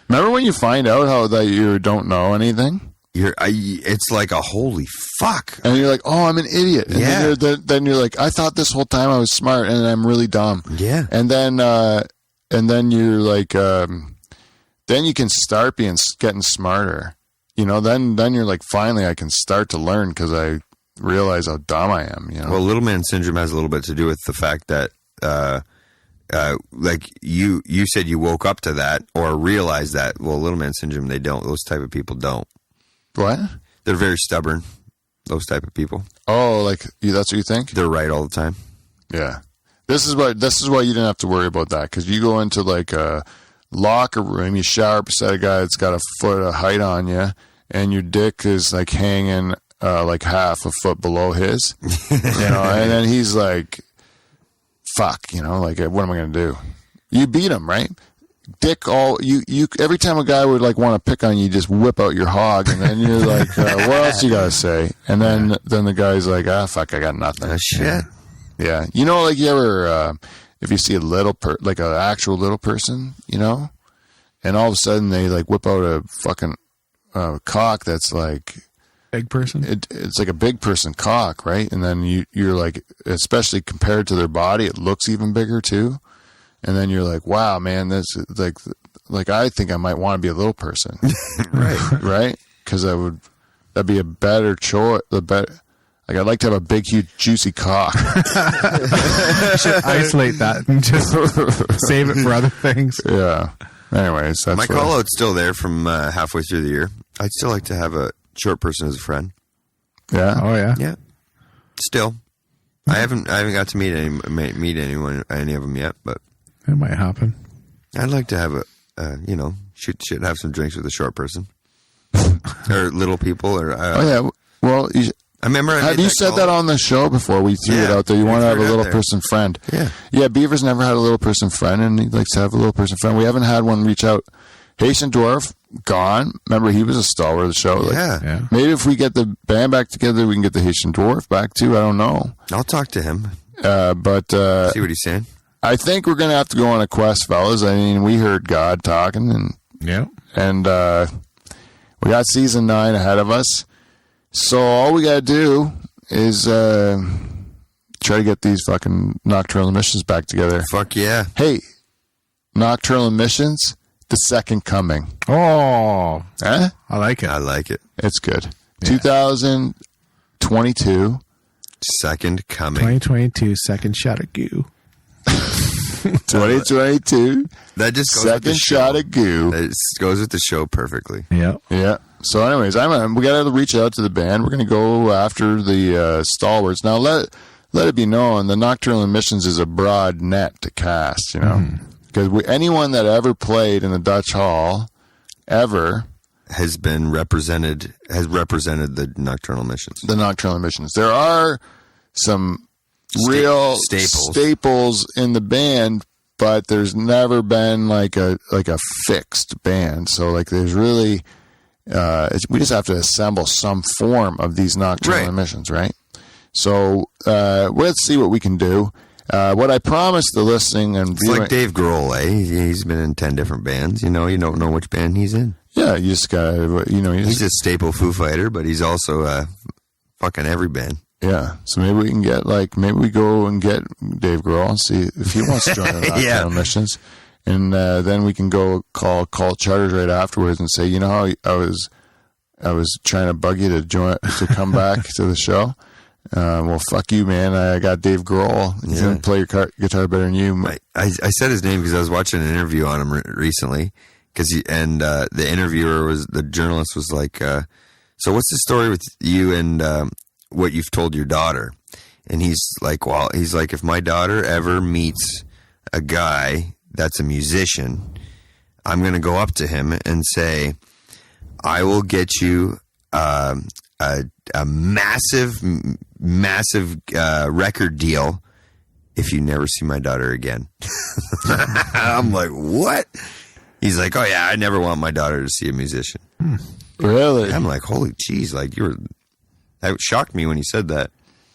Speaker 1: Remember when you find out how that you don't know anything?
Speaker 3: It's like a holy fuck,
Speaker 1: and you're like, oh, I'm an idiot. And then you're like, I thought this whole time I was smart, and I'm really dumb.
Speaker 3: Yeah.
Speaker 1: And then you're like, then you can start getting smarter. You know, then you're like, finally, I can start to learn because I realize how dumb I am. You know.
Speaker 3: Well, little man syndrome has a little bit to do with the fact that, like you said, you woke up to that or realized that. Well, little man syndrome, they don't. Those type of people don't.
Speaker 1: What?
Speaker 3: They're very stubborn. Those type of people.
Speaker 1: Oh, like that's what you think?
Speaker 3: They're right all the time.
Speaker 1: Yeah. This is why you didn't have to worry about that, because you go into like a locker room, you shower beside a guy that's got a foot of height on you, and your dick is like hanging like half a foot below his, you know, and then he's like, "Fuck," you know, like, what am I gonna do? You beat him, right? Dick you every time a guy would like want to pick on you, just whip out your hog, and then you're like, what else you gotta say? And then the guy's like, fuck, I got nothing.
Speaker 3: Shit.
Speaker 1: Yeah. You know, like you ever, if you see a little like an actual little person, you know, and all of a sudden they like whip out a fucking cock that's like
Speaker 2: big person.
Speaker 1: It's like a big person cock, right? And then you're like, especially compared to their body, it looks even bigger too. And then you're like, wow, man, that's like I think I might want to be a little person, right? Because that'd be a better choice. Like, I'd like to have a big, huge, juicy cock.
Speaker 2: You should isolate that and just save it for other things.
Speaker 1: Yeah. Anyways, that's
Speaker 3: my call out's still there from halfway through the year. I'd still like to have a short person as a friend.
Speaker 1: Yeah.
Speaker 2: Oh yeah.
Speaker 3: Yeah. Still, I haven't got to meet any of them yet, but
Speaker 2: it might happen.
Speaker 3: I'd like to have shoot shit, have some drinks with a short person or little people or.
Speaker 1: Oh yeah. Well,
Speaker 3: I remember.
Speaker 1: Have you said that on the show before? We threw it out there. You want to have a little person friend.
Speaker 3: Yeah.
Speaker 1: Yeah, Beaver's never had a little person friend, and he likes to have a little person friend. We haven't had one reach out. Haitian Dwarf, gone. Remember, he was a stalwart of the show.
Speaker 3: Yeah.
Speaker 1: Maybe if we get the band back together, we can get the Haitian Dwarf back too. I don't know.
Speaker 3: I'll talk to him.
Speaker 1: But
Speaker 3: see what he's saying.
Speaker 1: I think we're going to have to go on a quest, fellas. I mean, we heard God talking, and we got season 9 ahead of us. So all we got to do is try to get these fucking Nocturnal Emissions back together.
Speaker 3: Fuck yeah.
Speaker 1: Hey, Nocturnal Emissions, the second coming.
Speaker 2: Oh.
Speaker 1: Huh?
Speaker 2: I like it.
Speaker 3: I like it.
Speaker 1: It's good. Yeah. 2022.
Speaker 3: Second coming.
Speaker 2: 2022, second shot of goo.
Speaker 1: 2022.
Speaker 3: That just goes
Speaker 1: second shot of goo.
Speaker 3: It goes with the show perfectly.
Speaker 2: Yeah.
Speaker 1: Yeah. So, anyways, we got to reach out to the band. We're going to go after the stalwarts. Now, let it be known, the Nocturnal Emissions is a broad net to cast. You know, because anyone that ever played in the Dutch Hall, ever
Speaker 3: has represented the Nocturnal Emissions.
Speaker 1: The Nocturnal Emissions. There are some real staples in the band, but there's never been like a fixed band. So like there's really we just have to assemble some form of these Nocturnal Emissions, right? So let's see what we can do. What I promised the listening and
Speaker 3: it's like Dave Grohl, he's been in 10 different bands. You don't know which band he's in.
Speaker 1: Yeah, you just gotta
Speaker 3: he's a staple Foo Fighter, but he's also fucking every band.
Speaker 1: Yeah, so maybe we go and get Dave Grohl and see if he wants to join the Nocturnal Emissions, and then we can go call Charters right afterwards and say, how I was I was trying to bug you to come back to the show. Well, fuck you, man. I got Dave Grohl. He's going to play your guitar better than you.
Speaker 3: I said his name because I was watching an interview on him recently. The interviewer the journalist was like, so what's the story with you and what you've told your daughter? And he's like, if my daughter ever meets a guy that's a musician, I'm going to go up to him and say, I will get you a massive record deal if you never see my daughter again. I'm like, what? He's like, oh yeah, I never want my daughter to see a musician.
Speaker 1: Really?
Speaker 3: I'm like, holy jeez, like that shocked me when you said that.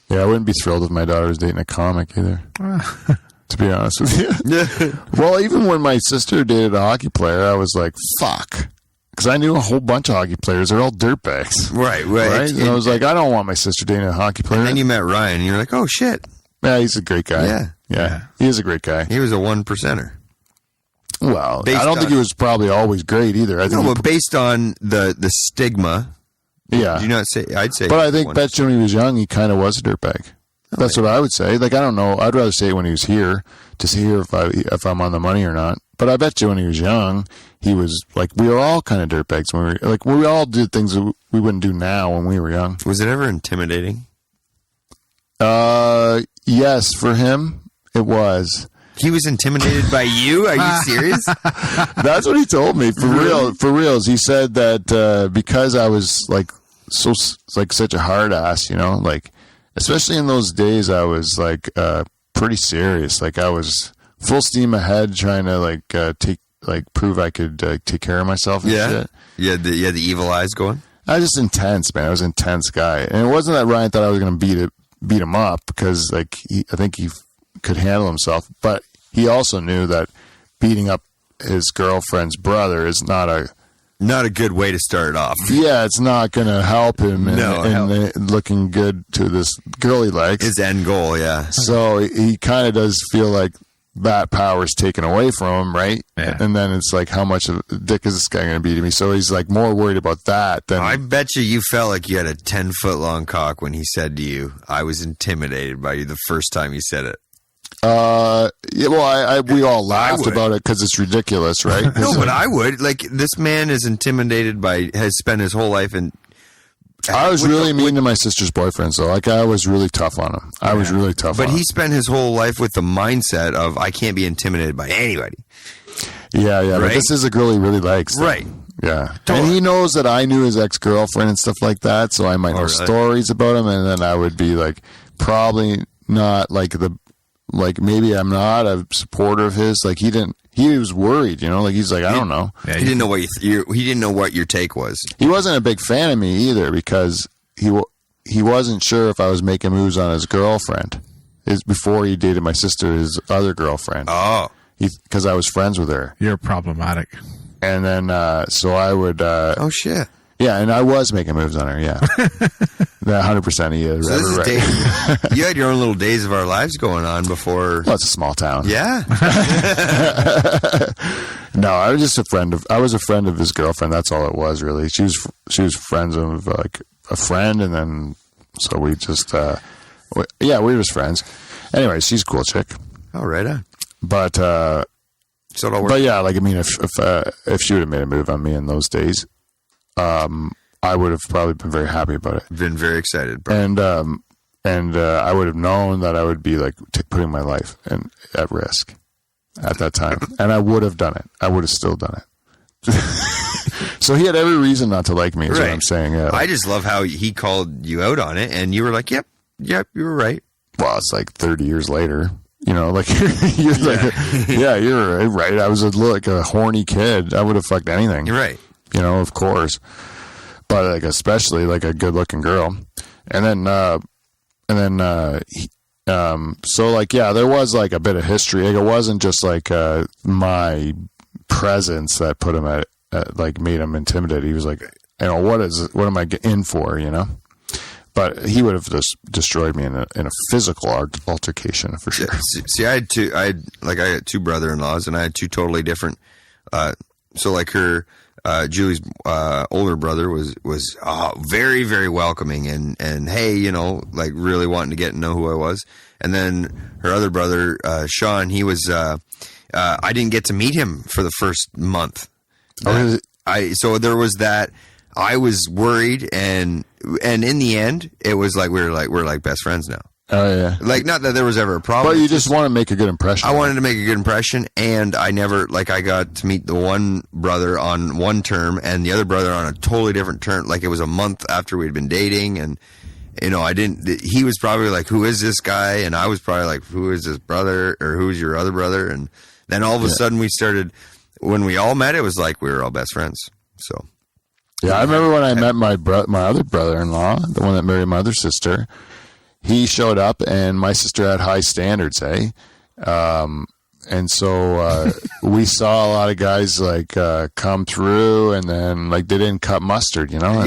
Speaker 1: Yeah, I wouldn't be thrilled if my daughter was dating a comic either. To be honest with you.
Speaker 3: Yeah.
Speaker 1: Well, even when my sister dated a hockey player, I was like, fuck. Because I knew a whole bunch of hockey players. They're all dirtbags.
Speaker 3: Right.
Speaker 1: And I was like, I don't want my sister dating a hockey player.
Speaker 3: And then you met Ryan, and you're like, oh shit.
Speaker 1: Yeah, he's a great guy. Yeah. He is a great guy.
Speaker 3: He was a 1%er.
Speaker 1: Well, I don't think he was probably always great either. I think
Speaker 3: but based on the stigma.
Speaker 1: Yeah.
Speaker 3: Do you not say? I'd say.
Speaker 1: But I think bet you when he was young, he kind of was a dirtbag. That's what I would say. Like, I don't know. I'd rather say it when he was here to see if I'm on the money or not. But I bet you when he was young, he was like, we were all kind of dirtbags when we all did things that we wouldn't do now when we were young.
Speaker 3: Was it ever intimidating?
Speaker 1: Yes, for him, it was.
Speaker 3: He was intimidated by you? Are you serious?
Speaker 1: That's what he told me. For reals. He said that because I was like such a hard ass, like especially in those days, I was like pretty serious. Like I was full steam ahead, trying to prove I could take care of myself and shit.
Speaker 3: Yeah, the evil eyes going.
Speaker 1: I was just intense, man. I was an intense guy, and it wasn't that Ryan thought I was going to beat him up because I think he could handle himself, but he also knew that beating up his girlfriend's brother is not a good way to start off. Yeah, it's not going to help him in looking good to this girl he likes.
Speaker 3: His end goal, yeah.
Speaker 1: So he kind of does feel like that power is taken away from him, right?
Speaker 2: Yeah.
Speaker 1: And then it's like, how much of a dick is this guy going to be to me? So he's like more worried about that than...
Speaker 3: I bet you felt like you had a 10-foot long cock when he said to you, I was intimidated by you the first time he said it.
Speaker 1: Yeah, well, we all laughed about it because it's ridiculous, right?
Speaker 3: No, but I would. Like, this man is intimidated has spent his whole life in...
Speaker 1: I was really mean to my sister's boyfriend, so like I was really tough on him. I was really tough on him.
Speaker 3: But he spent his whole life with the mindset of, I can't be intimidated by anybody.
Speaker 1: Yeah, right? But this is a girl he really likes. Though.
Speaker 3: Right.
Speaker 1: Yeah. And he knows that I knew his ex-girlfriend and stuff like that, so I might know stories about him, and then I would be like, probably not maybe I'm not a supporter of his. Like he was worried, like he's like, I don't know.
Speaker 3: Yeah, he didn't know he didn't know what your take was.
Speaker 1: He wasn't a big fan of me either because he wasn't sure if I was making moves on his girlfriend. Before he dated my sister, his other girlfriend.
Speaker 3: Oh.
Speaker 1: Because I was friends with her.
Speaker 2: You're problematic.
Speaker 1: And then, so I would...
Speaker 3: oh, shit.
Speaker 1: Yeah, and I was making moves on her, yeah. 100% he is.
Speaker 3: So this is you had your own little days of our lives going on before...
Speaker 1: Well, it's a small town.
Speaker 3: Yeah.
Speaker 1: No, I was just a friend of his girlfriend. That's all it was, really. She was friends of, like, a friend, and then... So we just... we were just friends. Anyway, she's a cool chick.
Speaker 3: Oh, right on.
Speaker 1: But...
Speaker 3: So it all worked.
Speaker 1: But yeah, like, I mean, if she would have made a move on me in those days... I would have probably been very happy about it.
Speaker 3: Been very excited, bro.
Speaker 1: And I would have known that I would be like putting my life at risk at that time, and I would have done it. I would have still done it. So he had every reason not to like me. Is what I'm saying. Yeah.
Speaker 3: I just love how he called you out on it, and you were like, "Yep, you were right."
Speaker 1: Well, it's like 30 years later. Like you're like, yeah, you're right. I was like a horny kid. I would have fucked anything.
Speaker 3: You're right.
Speaker 1: Of course, but like especially like a good-looking girl, and then so like there was like a bit of history. Like it wasn't just like my presence that put him at like made him intimidated. He was like, what am I in for? But he would have just destroyed me in a physical altercation for sure.
Speaker 3: See, I had two brother-in-laws, and I had two totally different so like her, Julie's older brother was very, very welcoming and hey, you know, like really wanting to get to know who I was. And then her other brother, Sean, he was I didn't get to meet him for the first month. So there was that. I was worried, and in the end, it was like we're like best friends now.
Speaker 1: Oh yeah.
Speaker 3: Like, not that there was ever a problem.
Speaker 1: But you just want to make a good impression.
Speaker 3: I wanted to make a good impression, and I never, like, I got to meet the one brother on one term and the other brother on a totally different term. Like, it was a month after we'd been dating, and, you know, he was probably like, who is this guy? And I was probably like, who is this brother? Or who's your other brother? And then all of a sudden we started, when we all met, it was like we were all best friends. So.
Speaker 1: Yeah, I remember when I met my other brother-in-law, the one that married my other sister. He showed up, and my sister had high standards, and so we saw a lot of guys like come through, and then like they didn't cut mustard, you know.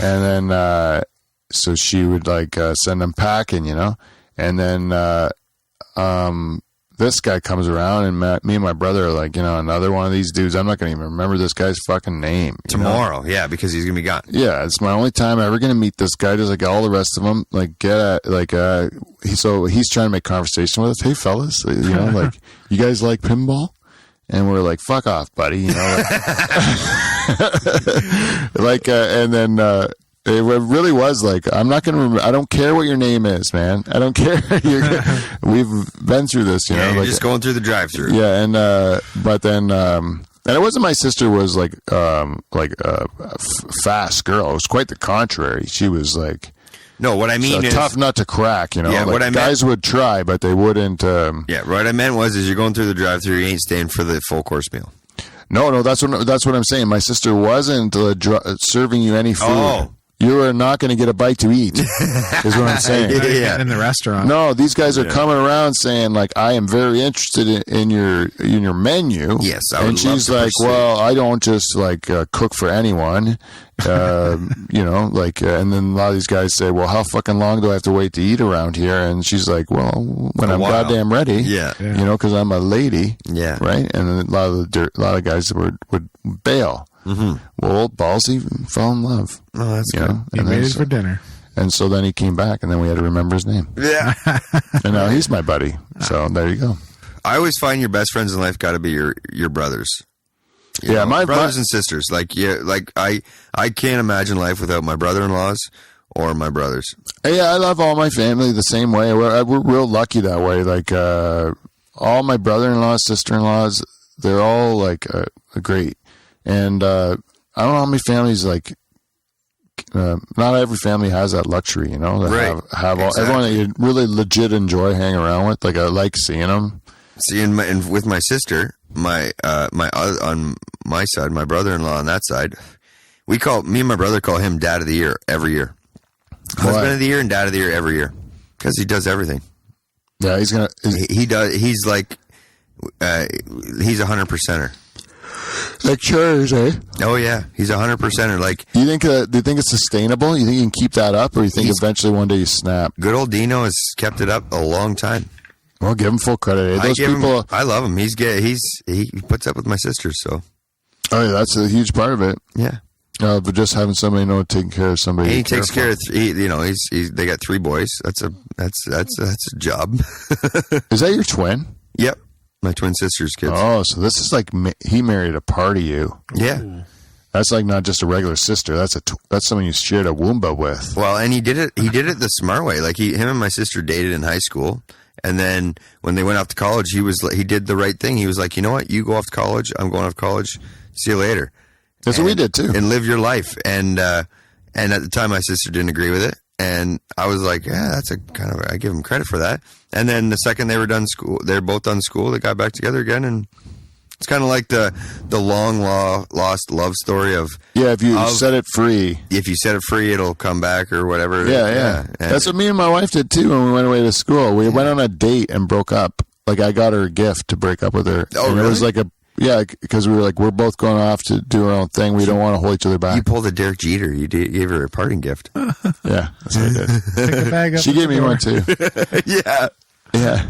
Speaker 1: And then so she would like send them packing, you know, and then this guy comes around, and me and my brother are like, you know, another one of these dudes. I'm not going to even remember this guy's fucking name.
Speaker 3: Tomorrow, yeah, because he's going to be gone.
Speaker 1: Yeah, it's my only time ever going to meet this guy. Just like all the rest of them, like so he's trying to make conversation with us. Hey, fellas, you know, like, you guys like pinball? And we're like, fuck off, buddy, you know. Like, and then it really was like, I'm not going to remember. I don't care what your name is, man. I don't care. We've been through this, you know.
Speaker 3: You're
Speaker 1: like,
Speaker 3: just going through the drive-through.
Speaker 1: Yeah, and but then, and it wasn't my sister was like a fast girl. It was quite the contrary. She was like,
Speaker 3: no, what I mean is
Speaker 1: tough nut to crack. You know,
Speaker 3: yeah,
Speaker 1: like,
Speaker 3: what I
Speaker 1: guys would try, but they wouldn't.
Speaker 3: Yeah, what I meant was, you're going through the drive-through. You ain't staying for the full course meal.
Speaker 1: No, that's what I'm saying. My sister wasn't serving you any food.
Speaker 3: Oh.
Speaker 1: You are not going to get a bite to eat, is what I'm saying.
Speaker 2: Yeah. In the restaurant.
Speaker 1: No, these guys are coming around saying like, I am very interested in your menu.
Speaker 3: Yes, I would
Speaker 1: and she's like, well, I don't just like cook for anyone, you know, like, and then a lot of these guys say, well, how fucking long do I have to wait to eat around here? And she's like, well, when I'm goddamn ready, you know, because I'm a lady, right? And then a lot of guys would bail. Mm-hmm. Well, old Ballsy fell in love.
Speaker 3: Oh, that's good.
Speaker 2: He made it for dinner.
Speaker 1: And so then he came back, and then we had to remember his name.
Speaker 3: Yeah.
Speaker 1: And now he's my buddy. So there you go.
Speaker 3: I always find your best friends in life got to be your brothers. You know, my brothers and sisters. Like, yeah, like I can't imagine life without my brother-in-laws or my brothers.
Speaker 1: Yeah, I love all my family the same way. We're real lucky that way. Like all my brother-in-laws, sister-in-laws, they're all like great. And I don't know how many families, like, not every family has that luxury, you know, to have all, everyone that you really legit enjoy hanging around with. Like, I like seeing them.
Speaker 3: See, with my sister, on my side, my brother-in-law on that side, me and my brother call him Dad of the Year every year. Husband of the Year and Dad of the Year every year. Because he does everything.
Speaker 1: Yeah, he's going
Speaker 3: to... He does... He's like... he's 100%er.
Speaker 1: Like chores, eh?
Speaker 3: Oh yeah, he's 100%er. Like,
Speaker 1: do you think it's sustainable? You think you can keep that up, or you think eventually one day you snap?
Speaker 3: Good old Dino has kept it up a long time.
Speaker 1: Well, give him full credit. Those people,
Speaker 3: I love him. He puts up with my sister. So,
Speaker 1: oh yeah, that's a huge part of it.
Speaker 3: Yeah,
Speaker 1: but just having somebody know taking care of somebody.
Speaker 3: And he takes care of. They got 3 boys. That's a job.
Speaker 1: Is that your twin?
Speaker 3: Yep. My twin sister's kids.
Speaker 1: Oh, so this is like he married a part of you.
Speaker 3: Yeah.
Speaker 1: That's like not just a regular sister. That's someone you shared a Woomba with.
Speaker 3: Well, and he did it the smart way. Like him and my sister dated in high school, and then when they went off to college, he did the right thing. He was like, you know what, you go off to college, I'm going off to college. See you later.
Speaker 1: That's what we did too.
Speaker 3: And live your life. And at the time, my sister didn't agree with it, and I was like, yeah, that's a kind of, I give him credit for that. And then the second they were done school, they're both done school. They got back together again, and it's kind of like the long lost love story of
Speaker 1: if you set it free.
Speaker 3: If you set it free, it'll come back or whatever.
Speaker 1: Yeah. That's what me and my wife did too when we went away to school. We went on a date and broke up. Like I got her a gift to break up with her.
Speaker 3: Oh,
Speaker 1: and
Speaker 3: really?
Speaker 1: It was like because we were like, we're both going off to do our own thing. We don't want to hold each other back.
Speaker 3: You pulled a Derek Jeter. You gave her a parting gift.
Speaker 1: Yeah, that's what I did.
Speaker 2: Pick the bag up.
Speaker 1: She gave me one too.
Speaker 3: Yeah.
Speaker 1: Yeah.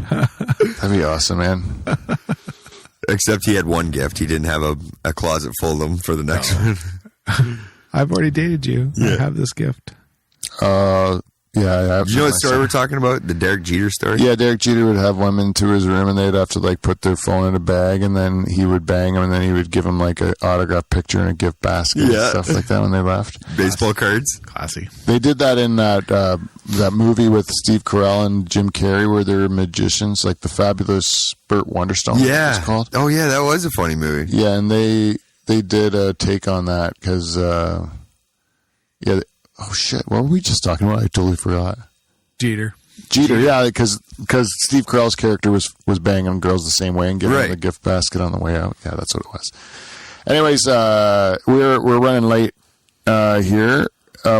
Speaker 1: That'd be awesome, man.
Speaker 3: Except he had one gift. He didn't have a closet full of them for the next one.
Speaker 2: I've already dated you. I have this gift.
Speaker 1: Yeah, I have.
Speaker 3: You know what story we're talking about? The Derek Jeter story?
Speaker 1: Yeah, Derek Jeter would have women to his room, and they'd have to like put their phone in a bag, and then he would bang them, and then he would give them like an autograph picture and a gift basket and stuff like that when they left.
Speaker 3: Baseball cards.
Speaker 2: Classy.
Speaker 1: They did that in that movie with Steve Carell and Jim Carrey, where they're magicians, like the Fabulous Burt Wonderstone.
Speaker 3: Yeah.
Speaker 1: It's called.
Speaker 3: Oh yeah, that was a funny movie.
Speaker 1: Yeah, and they did a take on that because yeah. Oh shit! What were we just talking about? I totally forgot.
Speaker 2: Jeter,
Speaker 1: yeah, because Steve Carell's character was banging girls the same way and giving them the gift basket on the way out. Yeah, that's what it was. Anyways, we're running late here.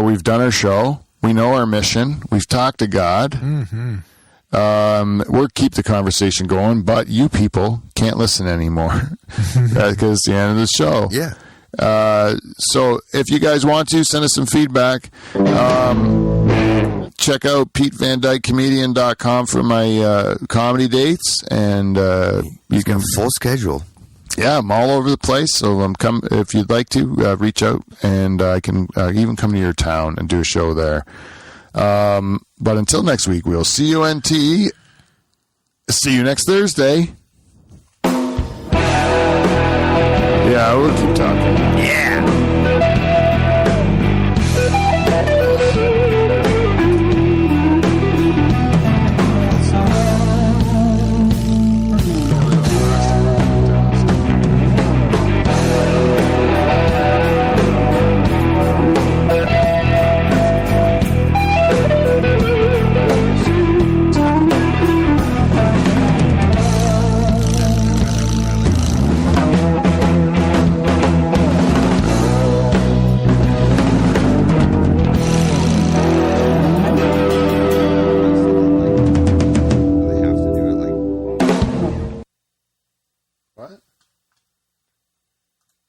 Speaker 1: We've done our show. We know our mission. We've talked to God. Mm-hmm. We'll keep the conversation going, but you people can't listen anymore because it's the end of the show.
Speaker 3: Yeah.
Speaker 1: So if you guys want to send us some feedback, check out PeteVanDykeComedian.com for my comedy dates, and you can
Speaker 3: full schedule.
Speaker 1: Yeah, I'm all over the place. So come if you'd like to reach out, and I can even come to your town and do a show there. But until next week, we'll see you. See you next Thursday. Yeah, we'll keep talking.
Speaker 3: Yeah.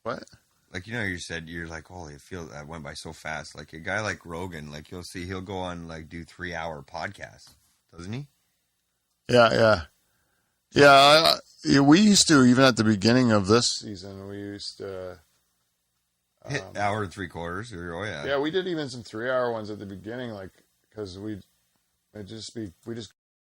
Speaker 1: What?
Speaker 3: Like, you know, you said you're like, holy, it feels that went by so fast. Like a guy like Rogan, like you'll see, he'll go on like do 3-hour podcasts, doesn't he?
Speaker 1: Yeah. We used to, even at the beginning of this season, we used to
Speaker 3: hit hour and 3/4. Or
Speaker 1: yeah, we did even some 3-hour ones at the beginning, like because we just